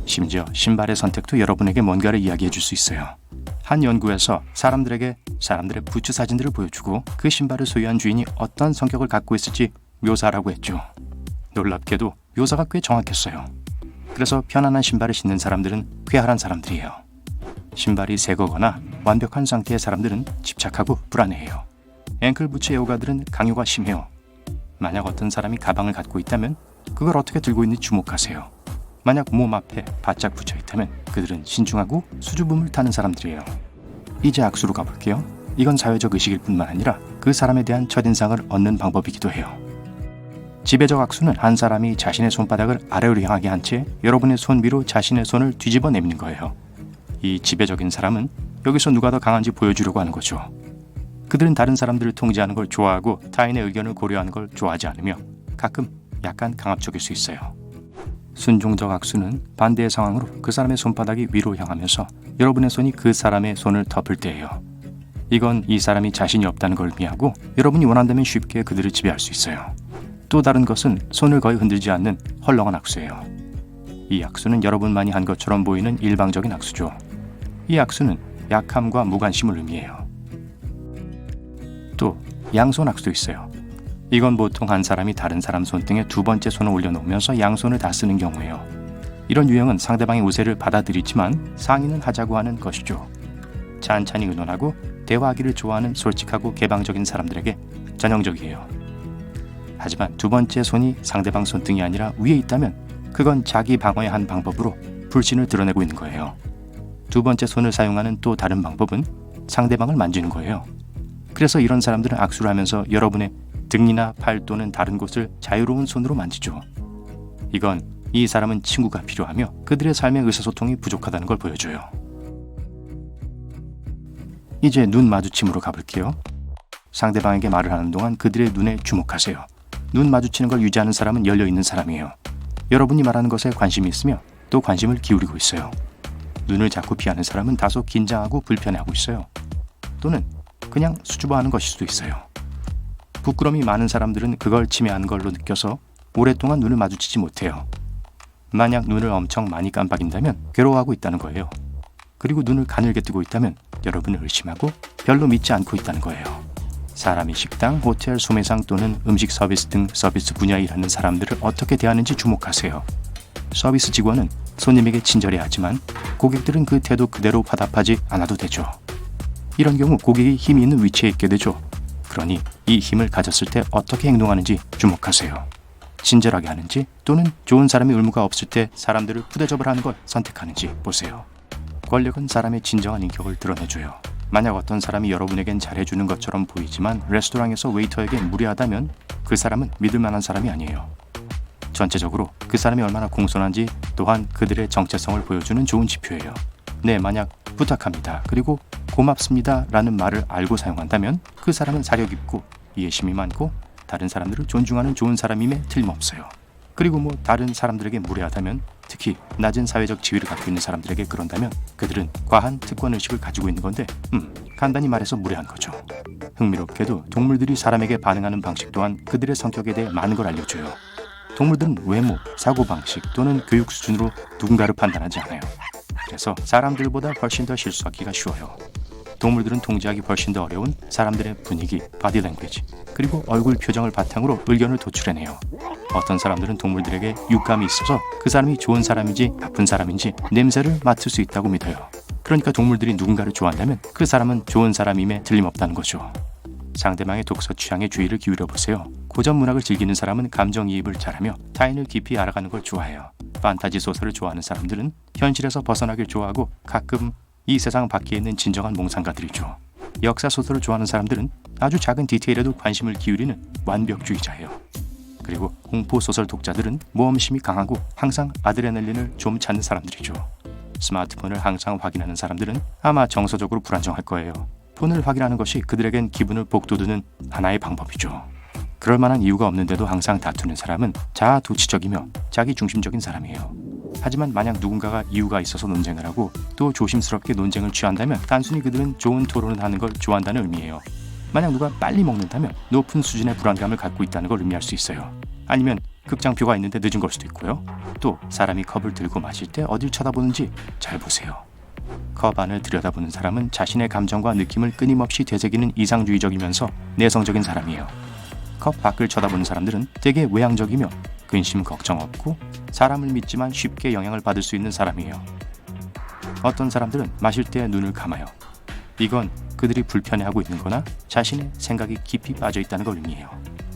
심지어 신발의 선택도 여러분에게 뭔가를 이야기해 줄 수 있어요. 한 연구에서 사람들에게 사람들의 부츠 사진들을 보여주고 그 신발을 소유한 주인이 어떤 성격을 갖고 있을지 묘사하라고 했죠. 놀랍게도 묘사가 꽤 정확했어요. 그래서 편안한 신발을 신는 사람들은 쾌활한 사람들이에요. 신발이 새 거거나 완벽한 상태의 사람들은 집착하고 불안해해요. 앵클 부츠 애호가들은 강요가 심해요. 만약 어떤 사람이 가방을 갖고 있다면 그걸 어떻게 들고 있는지 주목하세요. 만약 몸 앞에 바짝 붙여 있다면 그들은 신중하고 수줍음을 타는 사람들이에요. 이제 악수로 가볼게요. 이건 사회적 의식일 뿐만 아니라 그 사람에 대한 첫인상을 얻는 방법이기도 해요. 지배적 악수는 한 사람이 자신의 손바닥을 아래로 향하게 한 채 여러분의 손 위로 자신의 손을 뒤집어 내미는 거예요. 이 지배적인 사람은 여기서 누가 더 강한지 보여주려고 하는 거죠. 그들은 다른 사람들을 통제하는 걸 좋아하고 타인의 의견을 고려하는 걸 좋아하지 않으며 가끔 약간 강압적일 수 있어요. 순종적 악수는 반대의 상황으로 그 사람의 손바닥이 위로 향하면서 여러분의 손이 그 사람의 손을 덮을 때예요. 이건 이 사람이 자신이 없다는 걸 의미하고 여러분이 원한다면 쉽게 그들을 지배할 수 있어요. 또 다른 것은 손을 거의 흔들지 않는 헐렁한 악수예요. 이 악수는 여러분만이 한 것처럼 보이는 일방적인 악수죠. 이 악수는 약함과 무관심을 의미해요. 또 양손 악수도 있어요. 이건 보통 한 사람이 다른 사람 손등에 두 번째 손을 올려놓으면서 양손을 다 쓰는 경우예요. 이런 유형은 상대방의 우세를 받아들이지만 상의는 하자고 하는 것이죠. 찬찬히 의논하고 대화하기를 좋아하는 솔직하고 개방적인 사람들에게 전형적이에요. 하지만 두 번째 손이 상대방 손등이 아니라 위에 있다면 그건 자기 방어의 한 방법으로 불신을 드러내고 있는 거예요. 두 번째 손을 사용하는 또 다른 방법은 상대방을 만지는 거예요. 그래서 이런 사람들은 악수를 하면서 여러분의 등이나 팔 또는 다른 곳을 자유로운 손으로 만지죠. 이건 이 사람은 친구가 필요하며 그들의 삶의 의사소통이 부족하다는 걸 보여줘요. 이제 눈 마주침으로 가볼게요. 상대방에게 말을 하는 동안 그들의 눈에 주목하세요. 눈 마주치는 걸 유지하는 사람은 열려있는 사람이에요. 여러분이 말하는 것에 관심이 있으며 또 관심을 기울이고 있어요. 눈을 자꾸 피하는 사람은 다소 긴장하고 불편해하고 있어요. 또는 그냥 수줍어하는 것일 수도 있어요. 부끄러움이 많은 사람들은 그걸 침해하는 걸로 느껴서 오랫동안 눈을 마주치지 못해요. 만약 눈을 엄청 많이 깜빡인다면 괴로워하고 있다는 거예요. 그리고 눈을 가늘게 뜨고 있다면 여러분을 의심하고 별로 믿지 않고 있다는 거예요. 사람이 식당, 호텔, 소매상 또는 음식 서비스 등 서비스 분야에 일하는 사람들을 어떻게 대하는지 주목하세요. 서비스 직원은 손님에게 친절해야 하지만 고객들은 그 태도 그대로 화답하지 않아도 되죠. 이런 경우 고객이 힘이 있는 위치에 있게 되죠. 그러니 이 힘을 가졌을 때 어떻게 행동하는지 주목하세요. 친절하게 하는지 또는 좋은 사람의 의무가 없을 때 사람들을 푸대접을 하는 걸 선택하는지 보세요. 권력은 사람의 진정한 인격을 드러내줘요. 만약 어떤 사람이 여러분에겐 잘해주는 것처럼 보이지만 레스토랑에서 웨이터에게 무례하다면 그 사람은 믿을 만한 사람이 아니에요. 전체적으로 그 사람이 얼마나 공손한지 또한 그들의 정체성을 보여주는 좋은 지표예요. 네, 만약 부탁합니다. 그리고 고맙습니다 라는 말을 알고 사용한다면 그 사람은 사력 있고 이해심이 많고 다른 사람들을 존중하는 좋은 사람임에 틀림없어요. 그리고 다른 사람들에게 무례하다면 특히 낮은 사회적 지위를 갖고 있는 사람들에게 그런다면 그들은 과한 특권의식을 가지고 있는 건데 간단히 말해서 무례한 거죠. 흥미롭게도 동물들이 사람에게 반응하는 방식 또한 그들의 성격에 대해 많은 걸 알려줘요. 동물들은 외모, 사고방식 또는 교육 수준으로 누군가를 판단하지 않아요. 그래서 사람들보다 훨씬 더 실수하기가 쉬워요. 동물들은 통제하기 훨씬 더 어려운 사람들의 분위기, 바디 랭귀지, 그리고 얼굴 표정을 바탕으로 의견을 도출해내요. 어떤 사람들은 동물들에게 육감이 있어서 그 사람이 좋은 사람인지 나쁜 사람인지 냄새를 맡을 수 있다고 믿어요. 그러니까 동물들이 누군가를 좋아한다면 그 사람은 좋은 사람임에 틀림없다는 거죠. 상대방의 독서 취향에 주의를 기울여보세요. 고전 문학을 즐기는 사람은 감정이입을 잘하며 타인을 깊이 알아가는 걸 좋아해요. 판타지 소설을 좋아하는 사람들은 현실에서 벗어나길 좋아하고 가끔 이 세상 밖에 있는 진정한 몽상가들이죠. 역사 소설을 좋아하는 사람들은 아주 작은 디테일에도 관심을 기울이는 완벽주의자예요. 그리고 공포 소설 독자들은 모험심이 강하고 항상 아드레날린을 좀 찾는 사람들이죠. 스마트폰을 항상 확인하는 사람들은 아마 정서적으로 불안정할 거예요. 폰을 확인하는 것이 그들에겐 기분을 복돋우는 하나의 방법이죠. 그럴 만한 이유가 없는데도 항상 다투는 사람은 자아도취적이며 자기중심적인 사람이에요. 하지만 만약 누군가가 이유가 있어서 논쟁을 하고 또 조심스럽게 논쟁을 취한다면 단순히 그들은 좋은 토론을 하는 걸 좋아한다는 의미예요. 만약 누가 빨리 먹는다면 높은 수준의 불안감을 갖고 있다는 걸 의미할 수 있어요. 아니면 극장표가 있는데 늦은 걸 수도 있고요. 또 사람이 컵을 들고 마실 때 어딜 쳐다보는지 잘 보세요. 컵 안을 들여다보는 사람은 자신의 감정과 느낌을 끊임없이 되새기는 이상주의적이면서 내성적인 사람이에요. 컵 밖을 쳐다보는 사람들은 되게 외향적이며 근심 걱정 없고 사람을 믿지만 쉽게 영향을 받을 수 있는 사람이에요. 어떤 사람들은 마실 때 눈을 감아요. 이건 그들이 불편해하고 있는 거나 자신의 생각이 깊이 빠져 있다는 걸 의미해요.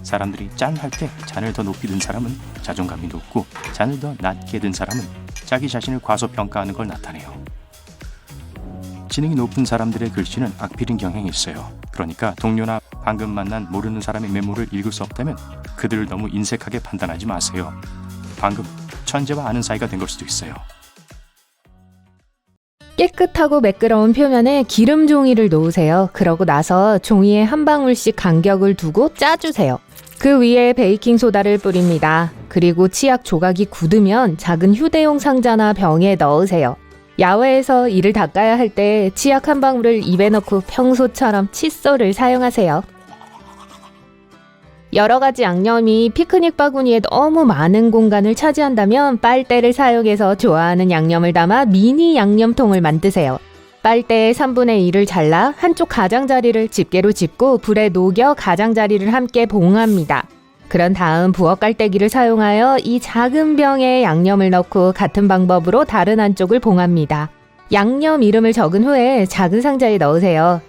사람들이 짠 할 때 잔을 더 높이 든 사람은 자존감이 높고 잔을 더 낮게 든 사람은 자기 자신을 과소평가하는 걸 나타내요. 지능이 높은 사람들의 글씨는 악필인 경향이 있어요. 그러니까 동료나 방금 만난 모르는 사람의 메모를 읽을 수 없다면 그들을 너무 인색하게 판단하지 마세요. 방금 천재와 아는 사이가 된 걸 수도 있어요. 깨끗하고 매끄러운 표면에 기름 종이를 놓으세요. 그러고 나서 종이에 한 방울씩 간격을 두고 짜주세요. 그 위에 베이킹 소다를 뿌립니다. 그리고 치약 조각이 굳으면 작은 휴대용 상자나 병에 넣으세요. 야외에서 이를 닦아야 할 때 치약 한 방울을 입에 넣고 평소처럼 칫솔을 사용하세요. 여러 가지 양념이 피크닉 바구니에 너무 많은 공간을 차지한다면 빨대를 사용해서 좋아하는 양념을 담아 미니 양념통을 만드세요. 빨대의 3분의 1을 잘라 한쪽 가장자리를 집게로 짚고 불에 녹여 가장자리를 함께 봉합니다. 그런 다음 부엌 깔때기를 사용하여 이 작은 병에 양념을 넣고 같은 방법으로 다른 한쪽을 봉합니다. 양념 이름을 적은 후에 작은 상자에 넣으세요.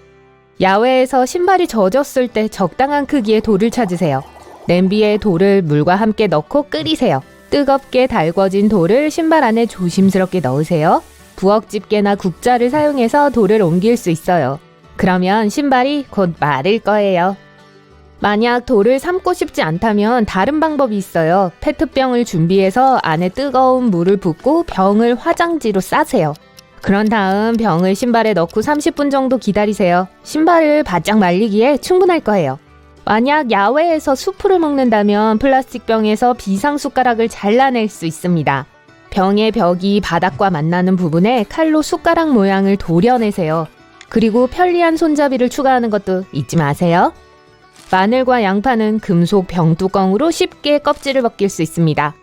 야외에서 신발이 젖었을 때 적당한 크기의 돌을 찾으세요. 냄비에 돌을 물과 함께 넣고 끓이세요. 뜨겁게 달궈진 돌을 신발 안에 조심스럽게 넣으세요. 부엌 집게나 국자를 사용해서 돌을 옮길 수 있어요. 그러면 신발이 곧 마를 거예요. 만약 돌을 삶고 싶지 않다면 다른 방법이 있어요. 페트병을 준비해서 안에 뜨거운 물을 붓고 병을 화장지로 싸세요. 그런 다음 병을 신발에 넣고 30분 정도 기다리세요. 신발을 바짝 말리기에 충분할 거예요. 만약 야외에서 수프를 먹는다면 플라스틱 병에서 비상 숟가락을 잘라낼 수 있습니다. 병의 벽이 바닥과 만나는 부분에 칼로 숟가락 모양을 도려내세요. 그리고 편리한 손잡이를 추가하는 것도 잊지 마세요. 마늘과 양파는 금속 병뚜껑으로 쉽게 껍질을 벗길 수 있습니다.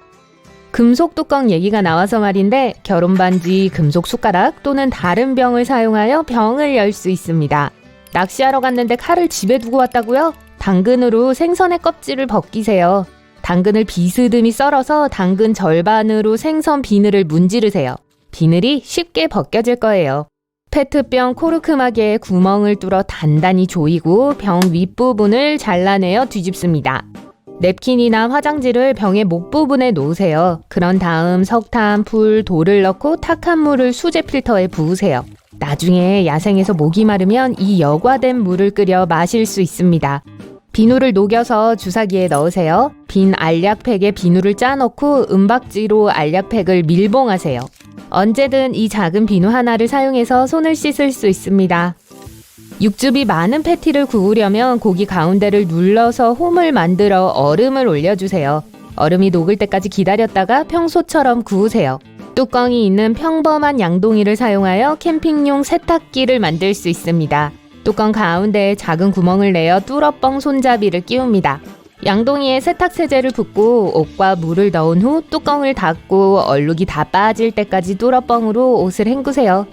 금속 뚜껑 얘기가 나와서 말인데 결혼 반지, 금속 숟가락 또는 다른 병을 사용하여 병을 열 수 있습니다. 낚시하러 갔는데 칼을 집에 두고 왔다고요? 당근으로 생선의 껍질을 벗기세요. 당근을 비스듬히 썰어서 당근 절반으로 생선 비늘을 문지르세요. 비늘이 쉽게 벗겨질 거예요. 페트병 코르크막에 구멍을 뚫어 단단히 조이고 병 윗부분을 잘라내어 뒤집습니다. 냅킨이나 화장지를 병의 목 부분에 놓으세요. 그런 다음 석탄, 풀, 돌을 넣고 탁한 물을 수제 필터에 부으세요. 나중에 야생에서 목이 마르면 이 여과된 물을 끓여 마실 수 있습니다. 비누를 녹여서 주사기에 넣으세요. 빈 알약팩에 비누를 짜놓고 은박지로 알약팩을 밀봉하세요. 언제든 이 작은 비누 하나를 사용해서 손을 씻을 수 있습니다. 육즙이 많은 패티를 구우려면 고기 가운데를 눌러서 홈을 만들어 얼음을 올려주세요. 얼음이 녹을 때까지 기다렸다가 평소처럼 구우세요. 뚜껑이 있는 평범한 양동이를 사용하여 캠핑용 세탁기를 만들 수 있습니다. 뚜껑 가운데에 작은 구멍을 내어 뚫어뻥 손잡이를 끼웁니다. 양동이에 세탁 세제를 붓고 옷과 물을 넣은 후 뚜껑을 닫고 얼룩이 다 빠질 때까지 뚫어뻥으로 옷을 헹구세요.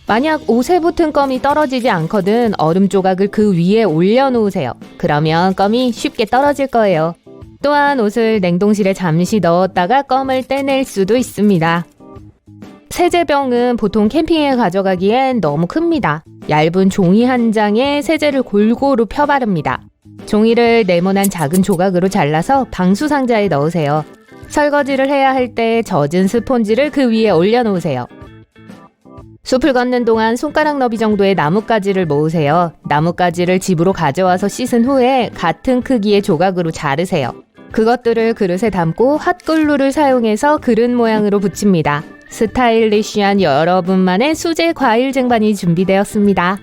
만약 옷에 붙은 껌이 떨어지지 않거든 얼음 조각을 그 위에 올려놓으세요. 그러면 껌이 쉽게 떨어질 거예요. 또한 옷을 냉동실에 잠시 넣었다가 껌을 떼낼 수도 있습니다. 세제병은 보통 캠핑에 가져가기엔 너무 큽니다. 얇은 종이 한 장에 세제를 골고루 펴바릅니다. 종이를 네모난 작은 조각으로 잘라서 방수 상자에 넣으세요. 설거지를 해야 할 때 젖은 스폰지를 그 위에 올려놓으세요. 숲을 걷는 동안 손가락 너비 정도의 나뭇가지를 모으세요. 나뭇가지를 집으로 가져와서 씻은 후에 같은 크기의 조각으로 자르세요. 그것들을 그릇에 담고 핫글루를 사용해서 그릇 모양으로 붙입니다. 스타일리시한 여러분만의 수제 과일 쟁반이 준비되었습니다.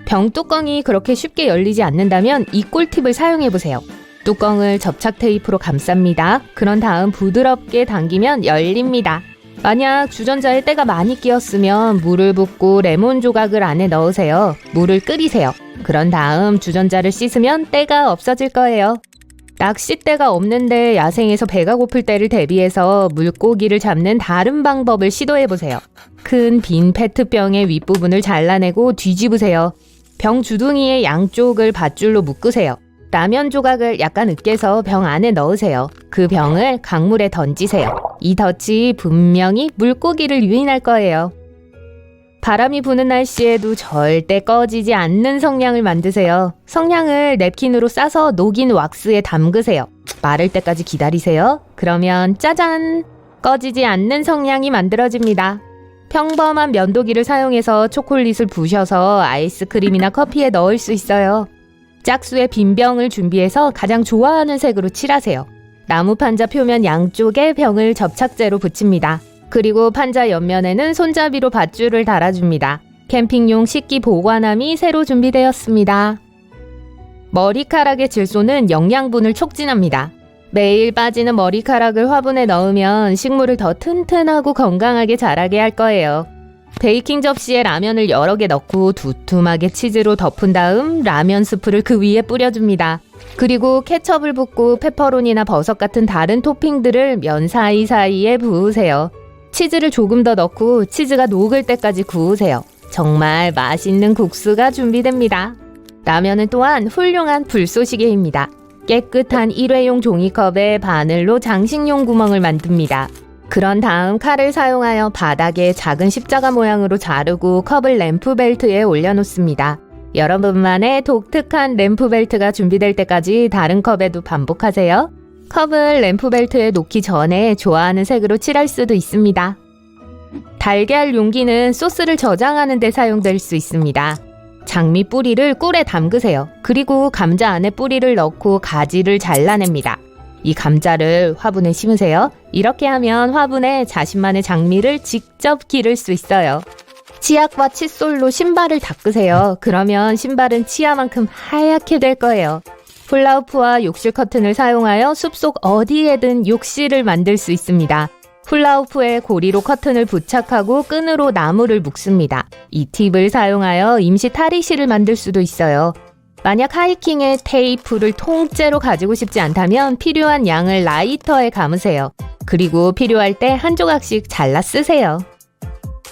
병뚜껑이 그렇게 쉽게 열리지 않는다면 이 꿀팁을 사용해보세요. 뚜껑을 접착 테이프로 감쌉니다. 그런 다음 부드럽게 당기면 열립니다. 만약 주전자에 때가 많이 끼었으면 물을 붓고 레몬 조각을 안에 넣으세요. 물을 끓이세요. 그런 다음 주전자를 씻으면 때가 없어질 거예요. 낚싯대가 없는데 야생에서 배가 고플 때를 대비해서 물고기를 잡는 다른 방법을 시도해보세요. 큰 빈 페트병의 윗부분을 잘라내고 뒤집으세요. 병 주둥이의 양쪽을 밧줄로 묶으세요. 라면 조각을 약간 으깨서 병 안에 넣으세요. 그 병을 강물에 던지세요. 이 덫이 분명히 물고기를 유인할 거예요. 바람이 부는 날씨에도 절대 꺼지지 않는 성냥을 만드세요. 성냥을 냅킨으로 싸서 녹인 왁스에 담그세요. 마를 때까지 기다리세요. 그러면 짜잔! 꺼지지 않는 성냥이 만들어집니다. 평범한 면도기를 사용해서 초콜릿을 부셔서 아이스크림이나 커피에 넣을 수 있어요. 짝수의 빈 병을 준비해서 가장 좋아하는 색으로 칠하세요. 나무 판자 표면 양쪽에 병을 접착제로 붙입니다. 그리고 판자 옆면에는 손잡이로 밧줄을 달아줍니다. 캠핑용 식기 보관함이 새로 준비되었습니다. 머리카락의 질소는 영양분을 촉진합니다. 매일 빠지는 머리카락을 화분에 넣으면 식물을 더 튼튼하고 건강하게 자라게 할 거예요. 베이킹 접시에 라면을 여러 개 넣고 두툼하게 치즈로 덮은 다음 라면 스프를 그 위에 뿌려줍니다. 그리고 케첩을 붓고 페퍼로니나 버섯 같은 다른 토핑들을 면 사이사이에 부으세요. 치즈를 조금 더 넣고 치즈가 녹을 때까지 구우세요. 정말 맛있는 국수가 준비됩니다. 라면은 또한 훌륭한 불쏘시개입니다. 깨끗한 일회용 종이컵에 바늘로 장식용 구멍을 만듭니다. 그런 다음 칼을 사용하여 바닥에 작은 십자가 모양으로 자르고 컵을 램프 벨트에 올려놓습니다. 여러분만의 독특한 램프 벨트가 준비될 때까지 다른 컵에도 반복하세요. 컵을 램프 벨트에 놓기 전에 좋아하는 색으로 칠할 수도 있습니다. 달걀 용기는 소스를 저장하는 데 사용될 수 있습니다. 장미 뿌리를 꿀에 담그세요. 그리고 감자 안에 뿌리를 넣고 가지를 잘라냅니다. 이 감자를 화분에 심으세요. 이렇게 하면 화분에 자신만의 장미를 직접 기를 수 있어요. 치약과 칫솔로 신발을 닦으세요. 그러면 신발은 치아만큼 하얗게 될 거예요. 훌라후프와 욕실 커튼을 사용하여 숲속 어디에든 욕실을 만들 수 있습니다. 훌라후프에 고리로 커튼을 부착하고 끈으로 나무를 묶습니다. 이 팁을 사용하여 임시 탈의실을 만들 수도 있어요. 만약 하이킹에 테이프를 통째로 가지고 싶지 않다면 필요한 양을 라이터에 감으세요. 그리고 필요할 때 한 조각씩 잘라 쓰세요.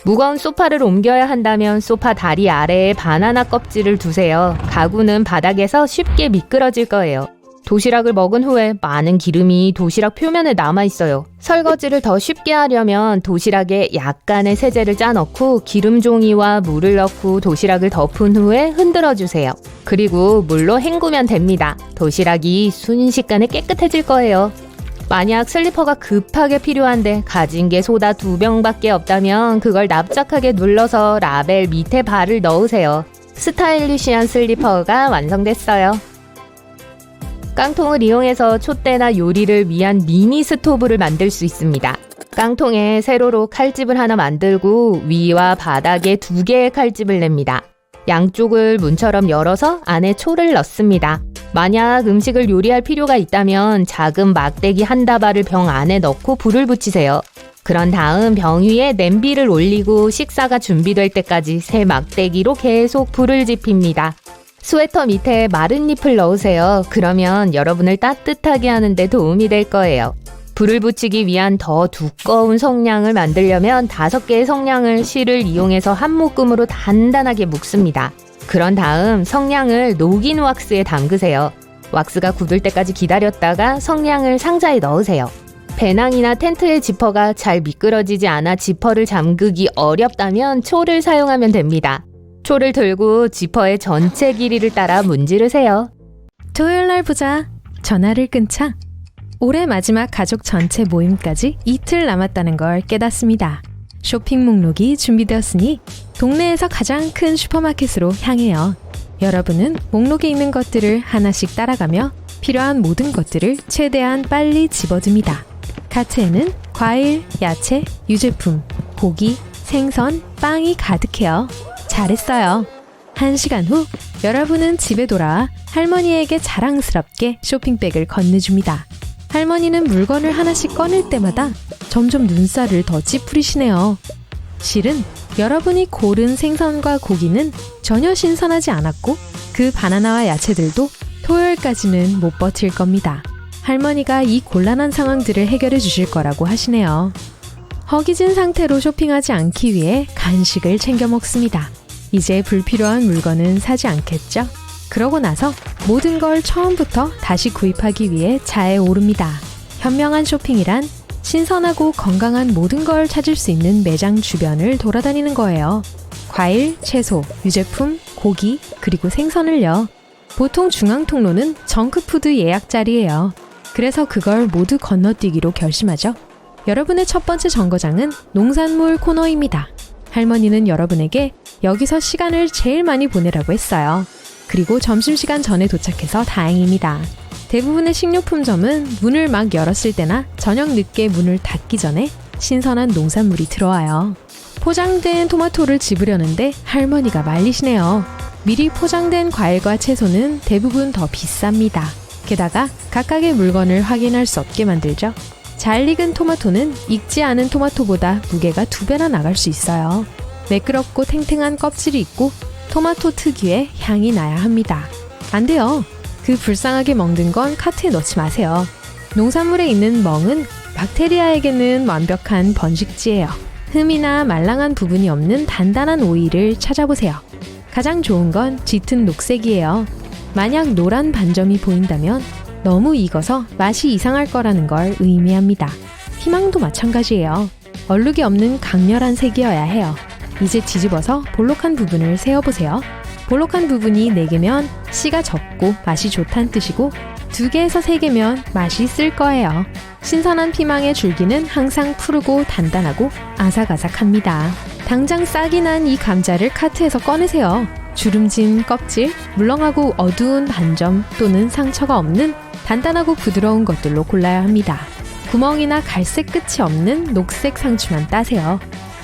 무거운 소파를 옮겨야 한다면 소파 다리 아래에 바나나 껍질을 두세요. 가구는 바닥에서 쉽게 미끄러질 거예요. 도시락을 먹은 후에 많은 기름이 도시락 표면에 남아있어요. 설거지를 더 쉽게 하려면 도시락에 약간의 세제를 짜넣고 기름 종이와 물을 넣고 도시락을 덮은 후에 흔들어주세요. 그리고 물로 헹구면 됩니다. 도시락이 순식간에 깨끗해질 거예요. 만약 슬리퍼가 급하게 필요한데 가진 게 소다 2병밖에 없다면 그걸 납작하게 눌러서 라벨 밑에 발을 넣으세요. 스타일리시한 슬리퍼가 완성됐어요. 깡통을 이용해서 촛대나 요리를 위한 미니 스토브를 만들 수 있습니다. 깡통에 세로로 칼집을 하나 만들고 위와 바닥에 2개의 칼집을 냅니다. 양쪽을 문처럼 열어서 안에 초를 넣습니다. 만약 음식을 요리할 필요가 있다면 작은 막대기 한 다발을 병 안에 넣고 불을 붙이세요. 그런 다음 병 위에 냄비를 올리고 식사가 준비될 때까지 새 막대기로 계속 불을 지핍니다. 스웨터 밑에 마른 잎을 넣으세요. 그러면 여러분을 따뜻하게 하는 데 도움이 될 거예요. 불을 붙이기 위한 더 두꺼운 성냥을 만들려면 5개의 성냥을 실을 이용해서 한 묶음으로 단단하게 묶습니다. 그런 다음 성냥을 녹인 왁스에 담그세요. 왁스가 굳을 때까지 기다렸다가 성냥을 상자에 넣으세요. 배낭이나 텐트의 지퍼가 잘 미끄러지지 않아 지퍼를 잠그기 어렵다면 초를 사용하면 됩니다. 초를 들고 지퍼의 전체 길이를 따라 문지르세요. 토요일 날 보자. 전화를 끊자. 올해 마지막 가족 전체 모임까지 이틀 남았다는 걸 깨닫습니다. 쇼핑 목록이 준비되었으니 동네에서 가장 큰 슈퍼마켓으로 향해요. 여러분은 목록에 있는 것들을 하나씩 따라가며 필요한 모든 것들을 최대한 빨리 집어듭니다. 카트에는 과일, 야채, 유제품, 고기, 생선, 빵이 가득해요. 잘했어요. 1시간 후 여러분은 집에 돌아와 할머니에게 자랑스럽게 쇼핑백을 건네줍니다. 할머니는 물건을 하나씩 꺼낼 때마다 점점 눈살을 더 찌푸리시네요. 실은 여러분이 고른 생선과 고기는 전혀 신선하지 않았고 그 바나나와 야채들도 토요일까지는 못 버틸 겁니다. 할머니가 이 곤란한 상황들을 해결해 주실 거라고 하시네요. 허기진 상태로 쇼핑하지 않기 위해 간식을 챙겨 먹습니다. 이제 불필요한 물건은 사지 않겠죠? 그러고 나서 모든 걸 처음부터 다시 구입하기 위해 차에 오릅니다. 현명한 쇼핑이란 신선하고 건강한 모든 걸 찾을 수 있는 매장 주변을 돌아다니는 거예요. 과일, 채소, 유제품, 고기, 그리고 생선을요. 보통 중앙 통로는 정크푸드 예약 자리예요. 그래서 그걸 모두 건너뛰기로 결심하죠. 여러분의 첫 번째 정거장은 농산물 코너입니다. 할머니는 여러분에게 여기서 시간을 제일 많이 보내라고 했어요. 그리고 점심시간 전에 도착해서 다행입니다. 대부분의 식료품점은 문을 막 열었을 때나 저녁 늦게 문을 닫기 전에 신선한 농산물이 들어와요. 포장된 토마토를 집으려는데 할머니가 말리시네요. 미리 포장된 과일과 채소는 대부분 더 비쌉니다. 게다가 각각의 물건을 확인할 수 없게 만들죠. 잘 익은 토마토는 익지 않은 토마토보다 무게가 2배나 나갈 수 있어요. 매끄럽고 탱탱한 껍질이 있고 토마토 특유의 향이 나야 합니다. 안 돼요. 그 불쌍하게 먹는 건 카트에 넣지 마세요. 농산물에 있는 멍은 박테리아에게는 완벽한 번식지예요. 흠이나 말랑한 부분이 없는 단단한 오일을 찾아보세요. 가장 좋은 건 짙은 녹색이에요. 만약 노란 반점이 보인다면 너무 익어서 맛이 이상할 거라는 걸 의미합니다. 피망도 마찬가지예요. 얼룩이 없는 강렬한 색이어야 해요. 이제 뒤집어서 볼록한 부분을 세어보세요. 볼록한 부분이 4개면 씨가 적고 맛이 좋다는 뜻이고 2개에서 3개면 맛이 쓸 거예요. 신선한 피망의 줄기는 항상 푸르고 단단하고 아삭아삭합니다. 당장 싹이 난 이 감자를 카트에서 꺼내세요. 주름진 껍질, 물렁하고 어두운 반점 또는 상처가 없는 단단하고 부드러운 것들로 골라야 합니다. 구멍이나 갈색 끝이 없는 녹색 상추만 따세요.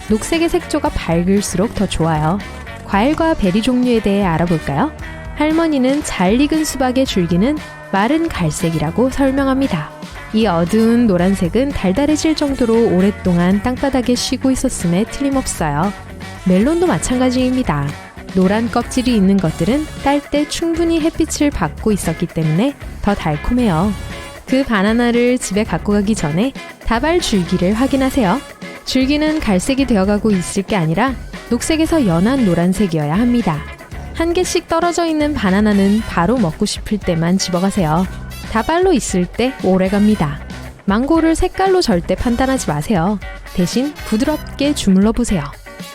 녹색의 색조가 밝을수록 더 좋아요. 과일과 베리 종류에 대해 알아볼까요? 할머니는 잘 익은 수박의 줄기는 마른 갈색이라고 설명합니다. 이 어두운 노란색은 달달해질 정도로 오랫동안 땅바닥에 쉬고 있었음에 틀림없어요. 멜론도 마찬가지입니다. 노란 껍질이 있는 것들은 딸 때 충분히 햇빛을 받고 있었기 때문에 더 달콤해요. 그 바나나를 집에 갖고 가기 전에 다발 줄기를 확인하세요. 줄기는 갈색이 되어가고 있을 게 아니라 녹색에서 연한 노란색이어야 합니다. 한 개씩 떨어져 있는 바나나는 바로 먹고 싶을 때만 집어가세요. 다발로 있을 때 오래갑니다. 망고를 색깔로 절대 판단하지 마세요. 대신 부드럽게 주물러 보세요.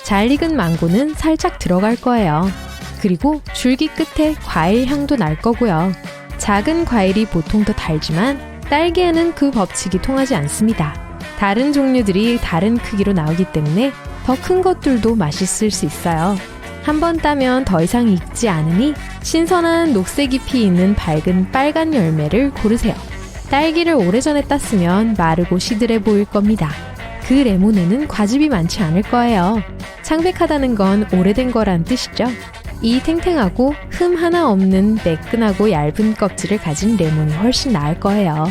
잘 익은 망고는 살짝 들어갈 거예요. 그리고 줄기 끝에 과일 향도 날 거고요. 작은 과일이 보통 더 달지만 딸기에는 그 법칙이 통하지 않습니다. 다른 종류들이 다른 크기로 나오기 때문에 더 큰 것들도 맛있을 수 있어요. 한번 따면 더 이상 익지 않으니 신선한 녹색 잎이 있는 밝은 빨간 열매를 고르세요. 딸기를 오래전에 땄으면 마르고 시들해 보일 겁니다. 그 레몬에는 과즙이 많지 않을 거예요. 창백하다는 건 오래된 거란 뜻이죠. 이 탱탱하고 흠 하나 없는 매끈하고 얇은 껍질을 가진 레몬이 훨씬 나을 거예요.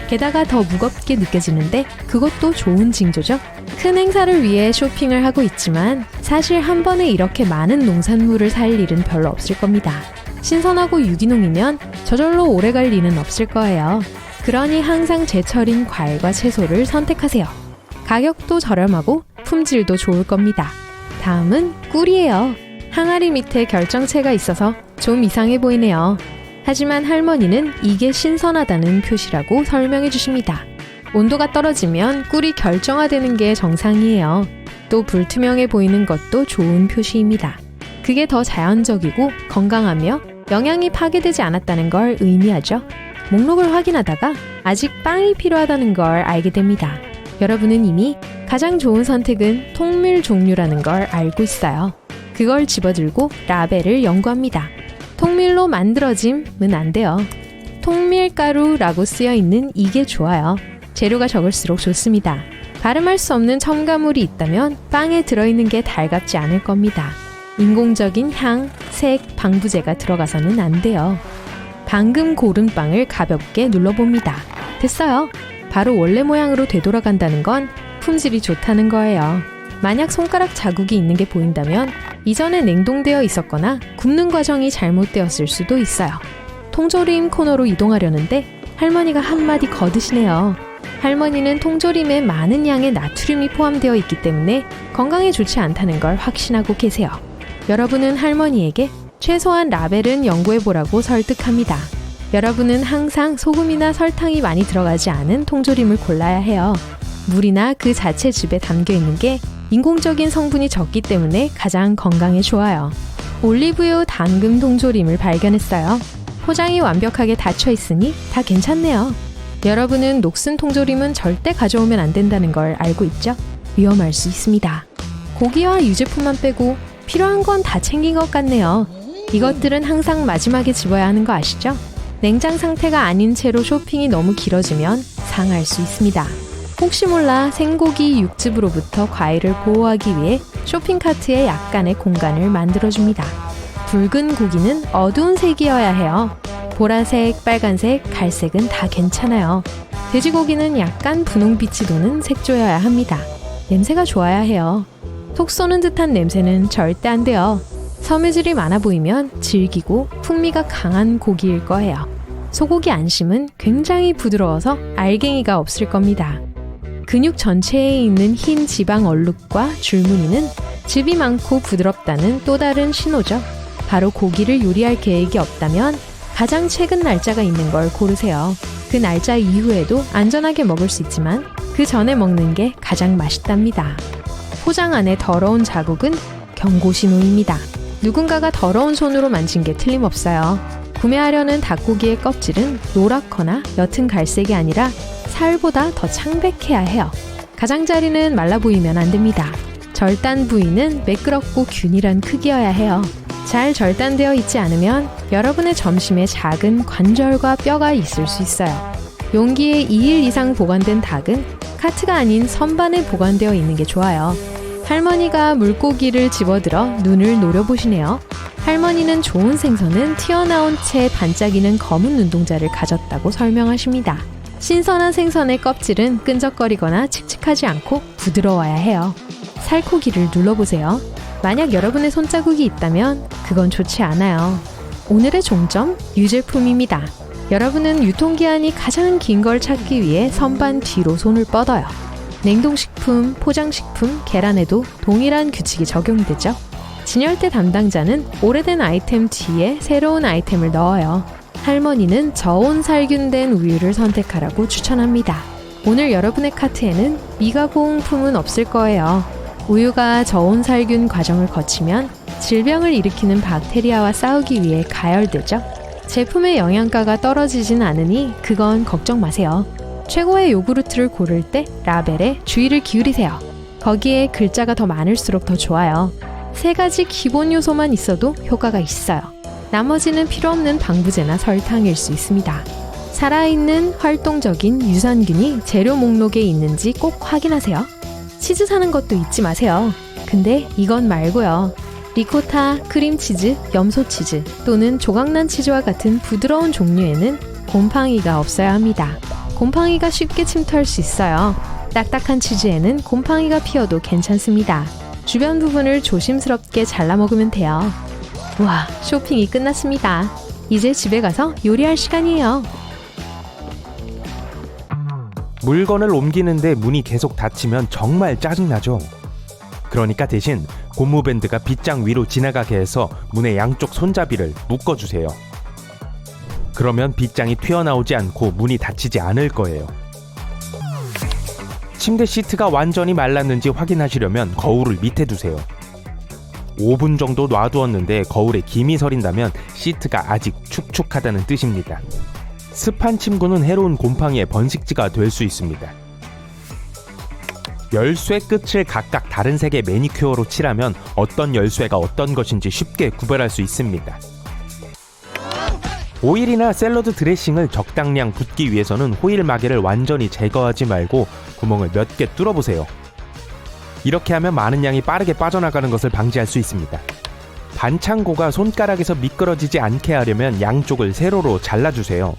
게다가 더 무겁게 느껴지는데 그것도 좋은 징조죠. 큰 행사를 위해 쇼핑을 하고 있지만 사실 한 번에 이렇게 많은 농산물을 살 일은 별로 없을 겁니다. 신선하고 유기농이면 저절로 오래갈 리는 없을 거예요. 그러니 항상 제철인 과일과 채소를 선택하세요. 가격도 저렴하고 품질도 좋을 겁니다. 다음은 꿀이에요. 항아리 밑에 결정체가 있어서 좀 이상해 보이네요. 하지만 할머니는 이게 신선하다는 표시라고 설명해 주십니다. 온도가 떨어지면 꿀이 결정화되는 게 정상이에요. 또 불투명해 보이는 것도 좋은 표시입니다. 그게 더 자연적이고 건강하며 영양이 파괴되지 않았다는 걸 의미하죠. 목록을 확인하다가 아직 빵이 필요하다는 걸 알게 됩니다. 여러분은 이미 가장 좋은 선택은 통밀 종류라는 걸 알고 있어요. 그걸 집어들고 라벨을 연구합니다. 통밀로 만들어짐은 안 돼요. 통밀가루라고 쓰여 있는 이게 좋아요. 재료가 적을수록 좋습니다. 발음할 수 없는 첨가물이 있다면 빵에 들어있는 게 달갑지 않을 겁니다. 인공적인 향, 색, 방부제가 들어가서는 안 돼요. 방금 고른 빵을 가볍게 눌러봅니다. 됐어요. 바로 원래 모양으로 되돌아간다는 건 품질이 좋다는 거예요. 만약 손가락 자국이 있는 게 보인다면 이전에 냉동되어 있었거나 굽는 과정이 잘못되었을 수도 있어요. 통조림 코너로 이동하려는데 할머니가 한마디 거드시네요. 할머니는 통조림에 많은 양의 나트륨이 포함되어 있기 때문에 건강에 좋지 않다는 걸 확신하고 계세요. 여러분은 할머니에게 최소한 라벨은 연구해보라고 설득합니다. 여러분은 항상 소금이나 설탕이 많이 들어가지 않은 통조림을 골라야 해요. 물이나 그 자체 즙에 담겨 있는 게 인공적인 성분이 적기 때문에 가장 건강에 좋아요. 올리브유 당금 통조림을 발견했어요. 포장이 완벽하게 닫혀 있으니 다 괜찮네요. 여러분은 녹슨 통조림은 절대 가져오면 안 된다는 걸 알고 있죠? 위험할 수 있습니다. 고기와 유제품만 빼고 필요한 건 다 챙긴 것 같네요. 이것들은 항상 마지막에 집어야 하는 거 아시죠? 냉장 상태가 아닌 채로 쇼핑이 너무 길어지면 상할 수 있습니다. 혹시 몰라 생고기 육즙으로부터 과일을 보호하기 위해 쇼핑카트에 약간의 공간을 만들어줍니다. 붉은 고기는 어두운 색이어야 해요. 보라색, 빨간색, 갈색은 다 괜찮아요. 돼지고기는 약간 분홍빛이 도는 색조여야 합니다. 냄새가 좋아야 해요. 속 쏘는 듯한 냄새는 절대 안 돼요. 섬유질이 많아 보이면 질기고 풍미가 강한 고기일 거예요. 소고기 안심은 굉장히 부드러워서 알갱이가 없을 겁니다. 근육 전체에 있는 흰 지방 얼룩과 줄무늬는 즙이 많고 부드럽다는 또 다른 신호죠. 바로 고기를 요리할 계획이 없다면 가장 최근 날짜가 있는 걸 고르세요. 그 날짜 이후에도 안전하게 먹을 수 있지만 그 전에 먹는 게 가장 맛있답니다. 포장 안에 더러운 자국은 경고 신호입니다. 누군가가 더러운 손으로 만진 게 틀림없어요. 구매하려는 닭고기의 껍질은 노랗거나 옅은 갈색이 아니라 살보다 더 창백해야 해요. 가장자리는 말라 보이면 안 됩니다. 절단 부위는 매끄럽고 균일한 크기여야 해요. 잘 절단되어 있지 않으면 여러분의 점심에 작은 관절과 뼈가 있을 수 있어요. 용기에 2일 이상 보관된 닭은 카트가 아닌 선반에 보관되어 있는 게 좋아요. 할머니가 물고기를 집어들어 눈을 노려보시네요. 할머니는 좋은 생선은 튀어나온 채 반짝이는 검은 눈동자를 가졌다고 설명하십니다. 신선한 생선의 껍질은 끈적거리거나 칙칙하지 않고 부드러워야 해요. 살코기를 눌러보세요. 만약 여러분의 손자국이 있다면 그건 좋지 않아요. 오늘의 종점, 유제품입니다. 여러분은 유통기한이 가장 긴 걸 찾기 위해 선반 뒤로 손을 뻗어요. 냉동식품, 포장식품, 계란에도 동일한 규칙이 적용되죠. 진열대 담당자는 오래된 아이템 뒤에 새로운 아이템을 넣어요. 할머니는 저온 살균된 우유를 선택하라고 추천합니다. 오늘 여러분의 카트에는 미가공품은 없을 거예요. 우유가 저온 살균 과정을 거치면 질병을 일으키는 박테리아와 싸우기 위해 가열되죠. 제품의 영양가가 떨어지진 않으니 그건 걱정 마세요. 최고의 요구르트를 고를 때 라벨에 주의를 기울이세요. 거기에 글자가 더 많을수록 더 좋아요. 3가지 기본 요소만 있어도 효과가 있어요. 나머지는 필요 없는 방부제나 설탕일 수 있습니다. 살아있는 활동적인 유산균이 재료 목록에 있는지 꼭 확인하세요. 치즈 사는 것도 잊지 마세요. 근데 이건 말고요. 리코타, 크림치즈, 염소치즈 또는 조각난 치즈와 같은 부드러운 종류에는 곰팡이가 없어야 합니다. 곰팡이가 쉽게 침투할 수 있어요. 딱딱한 치즈에는 곰팡이가 피어도 괜찮습니다. 주변 부분을 조심스럽게 잘라 먹으면 돼요. 와, 쇼핑이 끝났습니다. 이제 집에 가서 요리할 시간이에요. 물건을 옮기는데 문이 계속 닫히면 정말 짜증나죠. 그러니까 대신 고무밴드가 빗장 위로 지나가게 해서 문의 양쪽 손잡이를 묶어주세요. 그러면 빗장이 튀어나오지 않고 문이 닫히지 않을 거예요. 침대 시트가 완전히 말랐는지 확인하시려면 거울을 밑에 두세요. 5분 정도 놔두었는데 거울에 김이 서린다면 시트가 아직 축축하다는 뜻입니다. 습한 침구는 해로운 곰팡이의 번식지가 될 수 있습니다. 열쇠 끝을 각각 다른 색의 매니큐어로 칠하면 어떤 열쇠가 어떤 것인지 쉽게 구별할 수 있습니다. 오일이나 샐러드 드레싱을 적당량 붓기 위해서는 호일 마개를 완전히 제거하지 말고 구멍을 몇 개 뚫어보세요. 이렇게 하면 많은 양이 빠르게 빠져나가는 것을 방지할 수 있습니다. 반창고가 손가락에서 미끄러지지 않게 하려면 양쪽을 세로로 잘라주세요.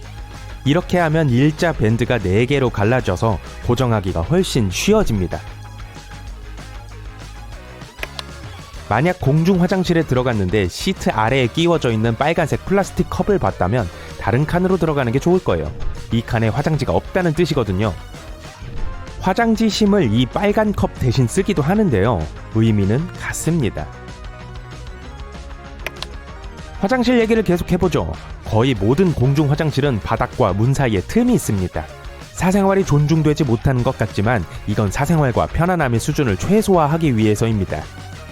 이렇게 하면 일자 밴드가 4개로 갈라져서 고정하기가 훨씬 쉬워집니다. 만약 공중 화장실에 들어갔는데 시트 아래에 끼워져 있는 빨간색 플라스틱 컵을 봤다면 다른 칸으로 들어가는 게 좋을 거예요. 이 칸에 화장지가 없다는 뜻이거든요. 화장지 심을 이 빨간 컵 대신 쓰기도 하는데요. 의미는 같습니다. 화장실 얘기를 계속 해보죠. 거의 모든 공중 화장실은 바닥과 문 사이에 틈이 있습니다. 사생활이 존중되지 못하는 것 같지만 이건 사생활과 편안함의 수준을 최소화하기 위해서입니다.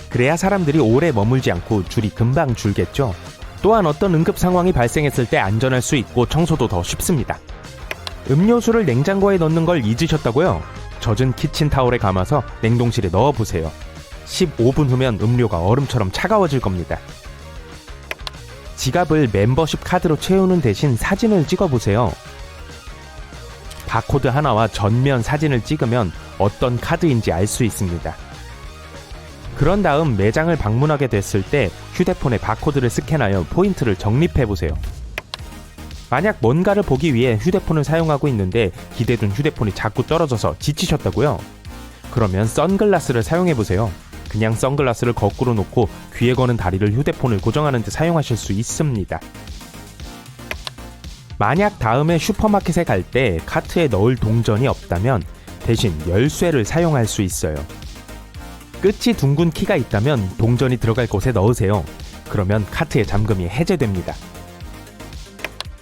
그래야 사람들이 오래 머물지 않고 줄이 금방 줄겠죠. 또한 어떤 응급 상황이 발생했을 때 안전할 수 있고 청소도 더 쉽습니다. 음료수를 냉장고에 넣는 걸 잊으셨다고요? 젖은 키친타올에 감아서 냉동실에 넣어보세요. 15분 후면 음료가 얼음처럼 차가워질 겁니다. 지갑을 멤버십 카드로 채우는 대신 사진을 찍어보세요. 바코드 하나와 전면 사진을 찍으면 어떤 카드인지 알 수 있습니다. 그런 다음 매장을 방문하게 됐을 때 휴대폰에 바코드를 스캔하여 포인트를 적립해보세요. 만약 뭔가를 보기 위해 휴대폰을 사용하고 있는데 기대둔 휴대폰이 자꾸 떨어져서 지치셨다고요? 그러면 선글라스를 사용해보세요. 그냥 선글라스를 거꾸로 놓고 귀에 거는 다리를 휴대폰을 고정하는 데 사용하실 수 있습니다. 만약 다음에 슈퍼마켓에 갈 때 카트에 넣을 동전이 없다면 대신 열쇠를 사용할 수 있어요. 끝이 둥근 키가 있다면 동전이 들어갈 곳에 넣으세요. 그러면 카트의 잠금이 해제됩니다.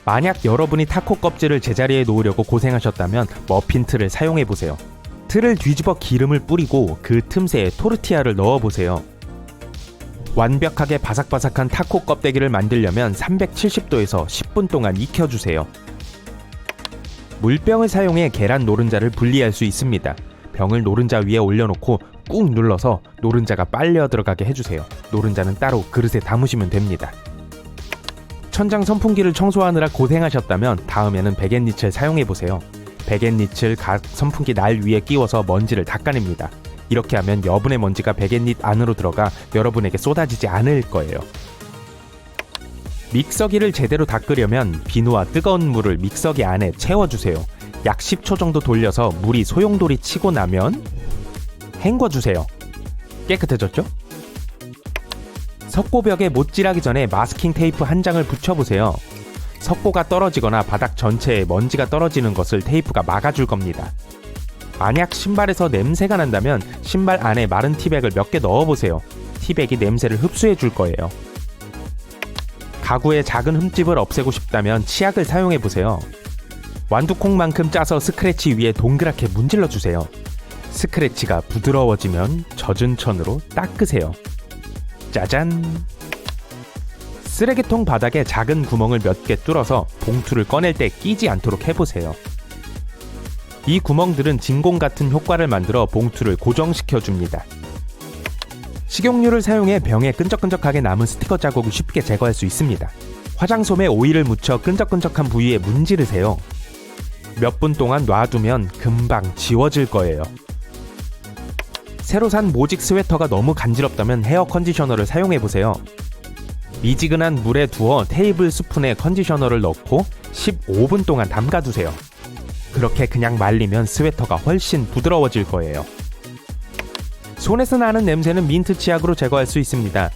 만약 여러분이 타코 껍질을 제자리에 놓으려고 고생하셨다면 머핀 틀을 사용해보세요. 틀을 뒤집어 기름을 뿌리고 그 틈새에 토르티아를 넣어보세요. 완벽하게 바삭바삭한 타코 껍데기를 만들려면 370도에서 10분 동안 익혀주세요. 물병을 사용해 계란 노른자를 분리할 수 있습니다. 병을 노른자 위에 올려놓고 꾹 눌러서 노른자가 빨려 들어가게 해주세요. 노른자는 따로 그릇에 담으시면 됩니다. 천장 선풍기를 청소하느라 고생하셨다면 다음에는 백앤니츠를 사용해보세요. 백앤니츠를 각 선풍기 날 위에 끼워서 먼지를 닦아냅니다. 이렇게 하면 여분의 먼지가 백앤닛 안으로 들어가 여러분에게 쏟아지지 않을 거예요. 믹서기를 제대로 닦으려면 비누와 뜨거운 물을 믹서기 안에 채워주세요. 약 10초 정도 돌려서 물이 소용돌이 치고 나면 헹궈주세요. 깨끗해졌죠? 석고벽에 못질하기 전에 마스킹 테이프 한 장을 붙여보세요. 석고가 떨어지거나 바닥 전체에 먼지가 떨어지는 것을 테이프가 막아줄 겁니다. 만약 신발에서 냄새가 난다면 신발 안에 마른 티백을 몇 개 넣어보세요. 티백이 냄새를 흡수해 줄 거예요. 가구의 작은 흠집을 없애고 싶다면 치약을 사용해보세요. 완두콩만큼 짜서 스크래치 위에 동그랗게 문질러주세요. 스크래치가 부드러워지면 젖은 천으로 닦으세요. 짜잔! 쓰레기통 바닥에 작은 구멍을 몇 개 뚫어서 봉투를 꺼낼 때 끼지 않도록 해보세요. 이 구멍들은 진공 같은 효과를 만들어 봉투를 고정시켜줍니다. 식용유를 사용해 병에 끈적끈적하게 남은 스티커 자국을 쉽게 제거할 수 있습니다. 화장솜에 오일을 묻혀 끈적끈적한 부위에 문지르세요. 몇 분 동안 놔두면 금방 지워질 거예요. 새로 산 모직 스웨터가 너무 간지럽다면 헤어 컨디셔너를 사용해보세요. 미지근한 물에 두어 테이블 스푼에 컨디셔너를 넣고 15분 동안 담가두세요. 그렇게 그냥 말리면 스웨터가 훨씬 부드러워질 거예요. 손에서 나는 냄새는 민트 치약으로 제거할 수 있습니다.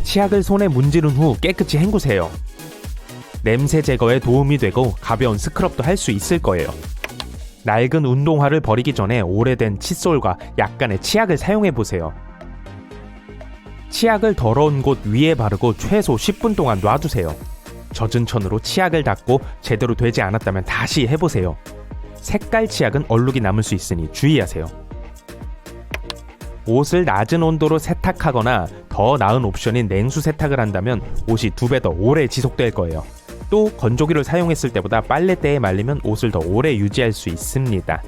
치약을 손에 문지른 후 깨끗이 헹구세요. 냄새 제거에 도움이 되고 가벼운 스크럽도 할 수 있을 거예요. 낡은 운동화를 버리기 전에 오래된 칫솔과 약간의 치약을 사용해보세요. 치약을 더러운 곳 위에 바르고 최소 10분 동안 놔두세요. 젖은 천으로 치약을 닦고 제대로 되지 않았다면 다시 해보세요. 색깔 치약은 얼룩이 남을 수 있으니 주의하세요. 옷을 낮은 온도로 세탁하거나 더 나은 옵션인 냉수 세탁을 한다면 옷이 2배 더 오래 지속될 거예요. 또 건조기를 사용했을 때보다 빨래대에 말리면 옷을 더 오래 유지할 수 있습니다.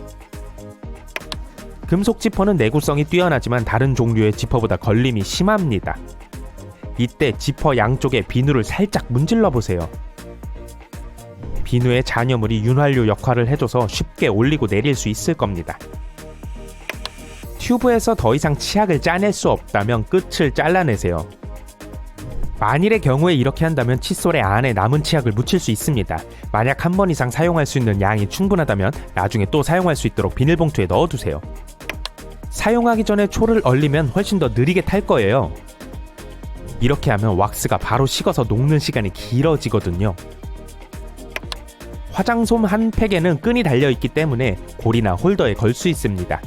금속 지퍼는 내구성이 뛰어나지만 다른 종류의 지퍼보다 걸림이 심합니다. 이때 지퍼 양쪽에 비누를 살짝 문질러 보세요. 비누의 잔여물이 윤활유 역할을 해줘서 쉽게 올리고 내릴 수 있을 겁니다. 튜브에서 더 이상 치약을 짜낼 수 없다면 끝을 잘라내세요. 만일의 경우에 이렇게 한다면 칫솔의 안에 남은 치약을 묻힐 수 있습니다. 만약 한 번 이상 사용할 수 있는 양이 충분하다면 나중에 또 사용할 수 있도록 비닐봉투에 넣어두세요. 사용하기 전에 초를 얼리면 훨씬 더 느리게 탈 거예요. 이렇게 하면 왁스가 바로 식어서 녹는 시간이 길어지거든요. 화장솜 한 팩에는 끈이 달려있기 때문에 고리나 홀더에 걸 수 있습니다.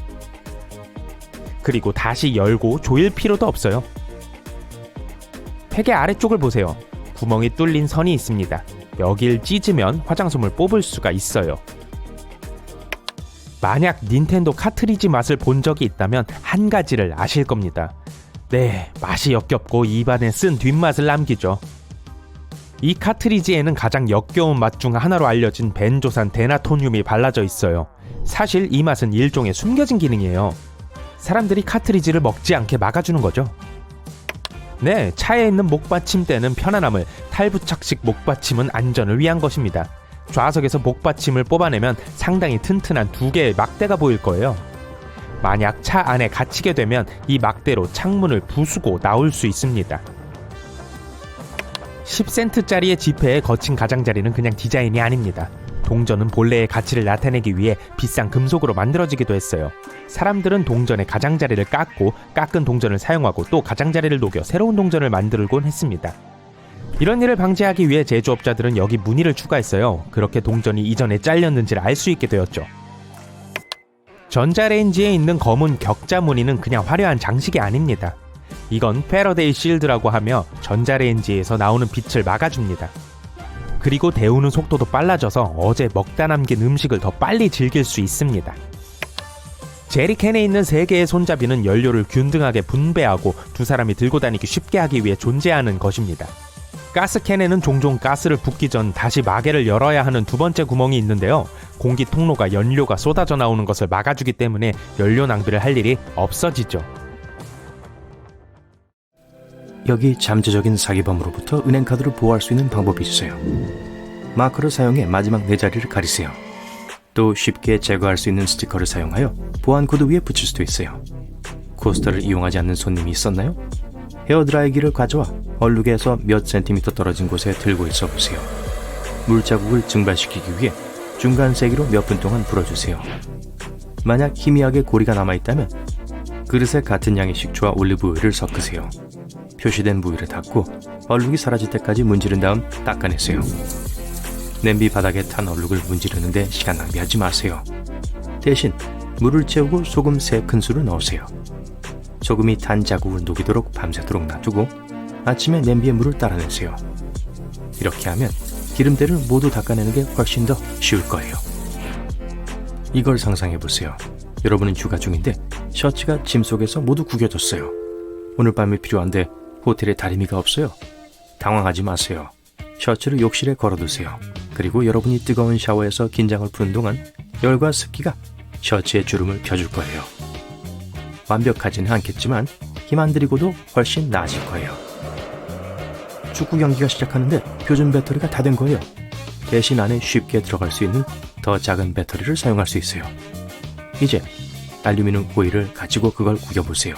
그리고 다시 열고 조일 필요도 없어요. 팩의 아래쪽을 보세요. 구멍이 뚫린 선이 있습니다. 여길 찢으면 화장솜을 뽑을 수가 있어요. 만약 닌텐도 카트리지 맛을 본 적이 있다면 한 가지를 아실 겁니다. 네, 맛이 역겹고 입안에 쓴 뒷맛을 남기죠. 이 카트리지에는 가장 역겨운 맛 중 하나로 알려진 벤조산 데나토늄이 발라져 있어요. 사실 이 맛은 일종의 숨겨진 기능이에요. 사람들이 카트리지를 먹지 않게 막아주는 거죠. 네, 차에 있는 목받침대는 편안함을, 탈부착식 목받침은 안전을 위한 것입니다. 좌석에서 목받침을 뽑아내면 상당히 튼튼한 두 개의 막대가 보일 거예요. 만약 차 안에 갇히게 되면 이 막대로 창문을 부수고 나올 수 있습니다. 10센트짜리의 지폐의 거친 가장자리는 그냥 디자인이 아닙니다. 동전은 본래의 가치를 나타내기 위해 비싼 금속으로 만들어지기도 했어요. 사람들은 동전의 가장자리를 깎고 깎은 동전을 사용하고 또 가장자리를 녹여 새로운 동전을 만들곤 했습니다. 이런 일을 방지하기 위해 제조업자들은 여기 무늬를 추가했어요. 그렇게 동전이 이전에 잘렸는지를 알 수 있게 되었죠. 전자레인지에 있는 검은 격자 무늬는 그냥 화려한 장식이 아닙니다. 이건 패러데이 실드라고 하며 전자레인지에서 나오는 빛을 막아줍니다. 그리고 데우는 속도도 빨라져서 어제 먹다 남긴 음식을 더 빨리 즐길 수 있습니다. 제리캔에 있는 3개의 손잡이는 연료를 균등하게 분배하고 두 사람이 들고 다니기 쉽게 하기 위해 존재하는 것입니다. 가스캔에는 종종 가스를 붓기 전 다시 마개를 열어야 하는 두 번째 구멍이 있는데요. 공기 통로가 연료가 쏟아져 나오는 것을 막아주기 때문에 연료 낭비를 할 일이 없어지죠. 여기 잠재적인 사기범으로부터 은행카드를 보호할 수 있는 방법이 있어요. 마커를 사용해 마지막 4자리를 가리세요. 또 쉽게 제거할 수 있는 스티커를 사용하여 보안 코드 위에 붙일 수도 있어요. 코스터를 이용하지 않는 손님이 있었나요? 헤어드라이기를 가져와 얼룩에서 몇 센티미터 떨어진 곳에 들고 있어 보세요. 물자국을 증발시키기 위해 중간 세기로 몇 분 동안 불어주세요. 만약 희미하게 고리가 남아있다면 그릇에 같은 양의 식초와 올리브오일을 섞으세요. 표시된 부위를 닦고 얼룩이 사라질 때까지 문지른 다음 닦아내세요. 냄비 바닥에 탄 얼룩을 문지르는데 시간 낭비하지 마세요. 대신 물을 채우고 소금 3큰술을 넣으세요. 소금이 탄 자국을 녹이도록 밤새도록 놔두고 아침에 냄비에 물을 따라내세요. 이렇게 하면 기름때를 모두 닦아내는 게 훨씬 더 쉬울 거예요. 이걸 상상해보세요. 여러분은 휴가 중인데 셔츠가 짐 속에서 모두 구겨졌어요. 오늘 밤이 필요한데 호텔에 다리미가 없어요. 당황하지 마세요. 셔츠를 욕실에 걸어두세요. 그리고 여러분이 뜨거운 샤워에서 긴장을 푸는 동안 열과 습기가 셔츠의 주름을 펴줄 거예요. 완벽하지는 않겠지만 힘 안 들이고도 훨씬 나아질 거예요. 축구 경기가 시작하는데 표준 배터리가 다 된 거예요. 대신 안에 쉽게 들어갈 수 있는 더 작은 배터리를 사용할 수 있어요. 이제 알루미늄 호일을 가지고 그걸 구겨보세요.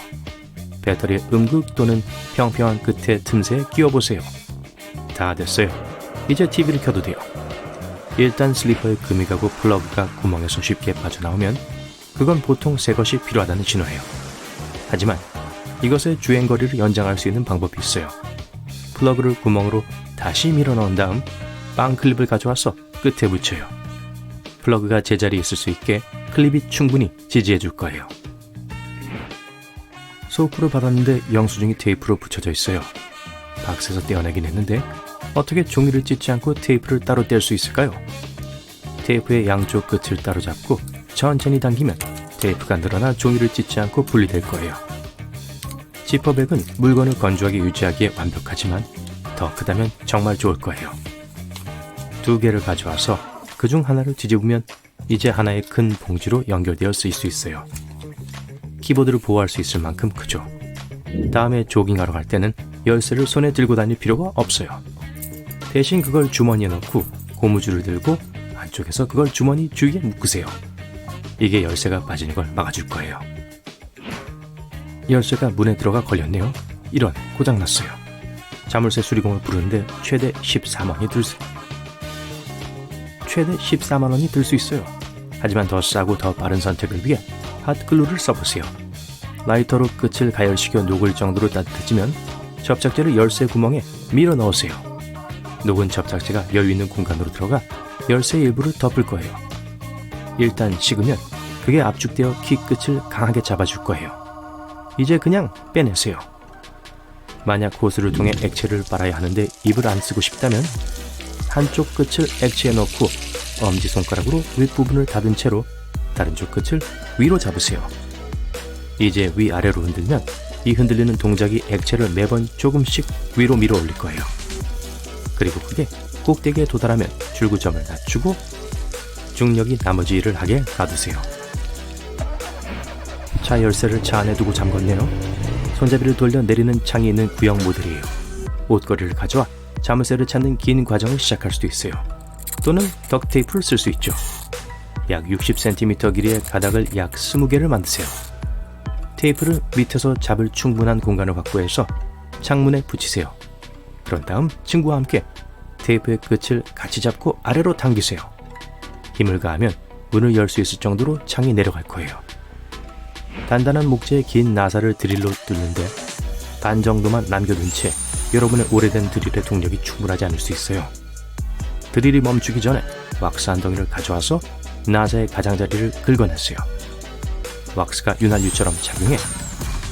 배터리의 음극 또는 평평한 끝에 틈새에 끼워보세요. 다 됐어요. 이제 TV를 켜도 돼요. 일단 슬리퍼에 금이 가고 플러그가 구멍에서 쉽게 빠져나오면 그건 보통 새 것이 필요하다는 신호예요. 하지만 이것의 주행거리를 연장할 수 있는 방법이 있어요. 플러그를 구멍으로 다시 밀어 넣은 다음 빵 클립을 가져와서 끝에 붙여요. 플러그가 제자리에 있을 수 있게 클립이 충분히 지지해 줄 거예요. 소프를 받았는데 영수증이 테이프로 붙여져 있어요. 박스에서 떼어내긴 했는데 어떻게 종이를 찢지 않고 테이프를 따로 뗄 수 있을까요? 테이프의 양쪽 끝을 따로 잡고 천천히 당기면 테이프가 늘어나 종이를 찢지 않고 분리될 거예요. 지퍼백은 물건을 건조하게 유지하기에 완벽하지만 더 크다면 정말 좋을 거예요. 2개를 가져와서 그중 하나를 뒤집으면 이제 하나의 큰 봉지로 연결되어 쓰일 수 있어요. 키보드를 보호할 수 있을 만큼 크죠. 다음에 조깅하러 갈 때는 열쇠를 손에 들고 다닐 필요가 없어요. 대신 그걸 주머니에 넣고 고무줄을 들고 안쪽에서 그걸 주머니 주위에 묶으세요. 이게 열쇠가 빠지는 걸 막아줄 거예요. 열쇠가 문에 들어가 걸렸네요. 이런, 고장났어요. 자물쇠 수리공을 부르는데 최대 14만 원이 들 수 있어요. 하지만 더 싸고 더 빠른 선택을 위해 핫글루를 써보세요. 라이터로 끝을 가열시켜 녹을 정도로 따뜻해지면 접착제를 열쇠 구멍에 밀어 넣으세요. 녹은 접착제가 여유있는 공간으로 들어가 열쇠 일부를 덮을 거예요. 일단 식으면 그게 압축되어 키 끝을 강하게 잡아줄 거예요. 이제 그냥 빼내세요. 만약 호스를 통해 액체를 빨아야 하는데 입을 안 쓰고 싶다면 한쪽 끝을 액체에 넣고 엄지손가락으로 윗부분을 닫은 채로 다른 쪽 끝을 위로 잡으세요. 이제 위아래로 흔들면 이 흔들리는 동작이 액체를 매번 조금씩 위로 밀어 올릴 거예요. 그리고 그게 꼭대기에 도달하면 줄구점을 낮추고 중력이 나머지 일을 하게 놔두세요. 차 열쇠를 차 안에 두고 잠궜네요. 손잡이를 돌려 내리는 창이 있는 구형 모델이에요. 옷걸이를 가져와 자물쇠를 찾는 긴 과정을 시작할 수도 있어요. 또는 덕테이프를 쓸 수 있죠. 약 60cm 길이의 가닥을 약 20개를 만드세요. 테이프를 밑에서 잡을 충분한 공간을 확보해서 창문에 붙이세요. 그런 다음 친구와 함께 테이프의 끝을 같이 잡고 아래로 당기세요. 힘을 가하면 문을 열 수 있을 정도로 창이 내려갈 거예요. 단단한 목재의 긴 나사를 드릴로 뚫는데 반 정도만 남겨둔 채 여러분의 오래된 드릴의 동력이 충분하지 않을 수 있어요. 드릴이 멈추기 전에 왁스 한 덩이를 가져와서 나사의 가장자리를 긁어내세요. 왁스가 윤활유처럼 작용해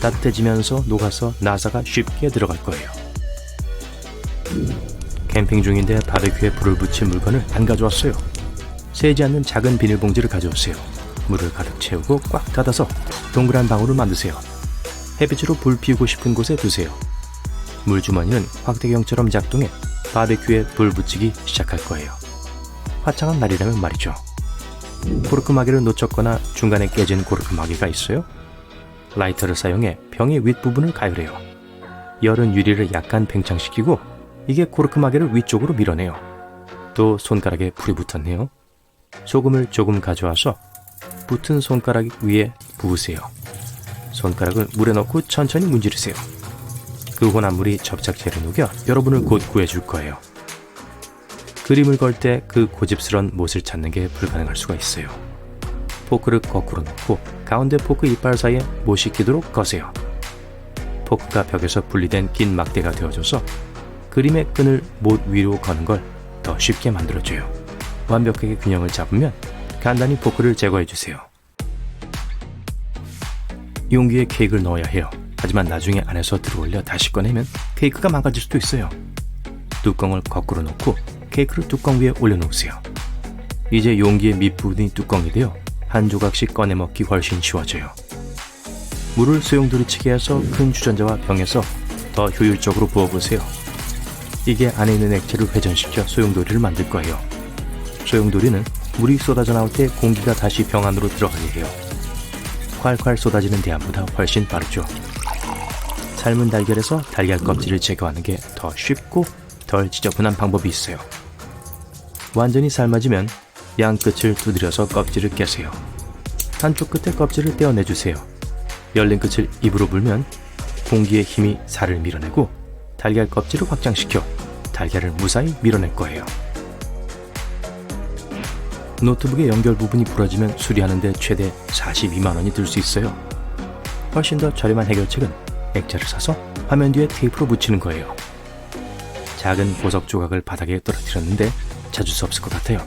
따뜻해지면서 녹아서 나사가 쉽게 들어갈 거예요. 캠핑 중인데 바베큐에 불을 붙인 물건을 안 가져왔어요. 새지 않는 작은 비닐봉지를 가져오세요. 물을 가득 채우고 꽉 닫아서 동그란 방울을 만드세요. 햇빛으로 불 피우고 싶은 곳에 두세요. 물주머니는 확대경처럼 작동해 바베큐에 불 붙이기 시작할 거예요. 화창한 날이라면 말이죠. 코르크 마개를 놓쳤거나 중간에 깨진 코르크 마개가 있어요? 라이터를 사용해 병의 윗부분을 가열해요. 열은 유리를 약간 팽창시키고 이게 코르크 마개를 위쪽으로 밀어내요. 또 손가락에 불이 붙었네요. 소금을 조금 가져와서 붙은 손가락 위에 부으세요. 손가락을 물에 넣고 천천히 문지르세요. 그 혼합물이 접착제를 녹여 여러분을 곧 구해줄 거예요. 그림을 걸 때 그 고집스런 못을 찾는 게 불가능할 수가 있어요. 포크를 거꾸로 놓고 가운데 포크 이빨 사이에 못이 끼도록 거세요. 포크가 벽에서 분리된 긴 막대가 되어줘서 그림의 끈을 못 위로 거는 걸 더 쉽게 만들어줘요. 완벽하게 균형을 잡으면 간단히 포크를 제거해주세요. 용기에 케이크를 넣어야 해요. 하지만 나중에 안에서 들어올려 다시 꺼내면 케이크가 망가질 수도 있어요. 뚜껑을 거꾸로 놓고 케이크를 뚜껑 위에 올려놓으세요. 이제 용기의 밑부분이 뚜껑이 되어 한 조각씩 꺼내 먹기 훨씬 쉬워져요. 물을 소용돌이치게 해서 큰 주전자와 병에서 더 효율적으로 부어보세요. 이게 안에 있는 액체를 회전시켜 소용돌이를 만들 거예요. 소용돌이는 물이 쏟아져 나올 때 공기가 다시 병 안으로 들어가게 해요. 콸콸 쏟아지는 대안보다 훨씬 빠르죠. 삶은 달걀에서 달걀 껍질을 제거하는 게 더 쉽고 덜 지저분한 방법이 있어요. 완전히 삶아지면 양 끝을 두드려서 껍질을 깨세요. 한쪽 끝에 껍질을 떼어내주세요. 열린 끝을 입으로 불면 공기의 힘이 살을 밀어내고 달걀 껍질을 확장시켜 달걀을 무사히 밀어낼 거예요. 노트북의 연결 부분이 부러지면 수리하는데 최대 42만 원이 들 수 있어요. 훨씬 더 저렴한 해결책은 액자를 사서 화면 뒤에 테이프로 붙이는 거예요. 작은 보석 조각을 바닥에 떨어뜨렸는데 찾을 수 없을 것 같아요.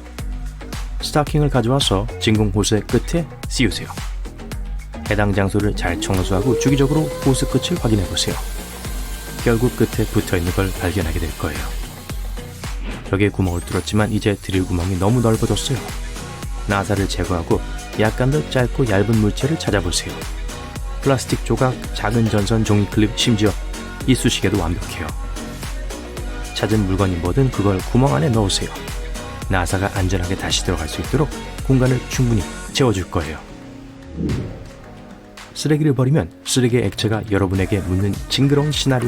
스타킹을 가져와서 진공 호스의 끝에 씌우세요. 해당 장소를 잘 청소하고 주기적으로 호스 끝을 확인해 보세요. 결국 끝에 붙어있는 걸 발견하게 될 거예요. 벽에 구멍을 뚫었지만 이제 드릴 구멍이 너무 넓어졌어요. 나사를 제거하고 약간 더 짧고 얇은 물체를 찾아보세요. 플라스틱 조각, 작은 전선 종이 클립, 심지어 이쑤시개도 완벽해요. 찾은 물건이 뭐든 그걸 구멍 안에 넣으세요. 나사가 안전하게 다시 들어갈 수 있도록 공간을 충분히 채워줄 거예요. 쓰레기를 버리면 쓰레기 액체가 여러분에게 묻는 징그러운 시나리오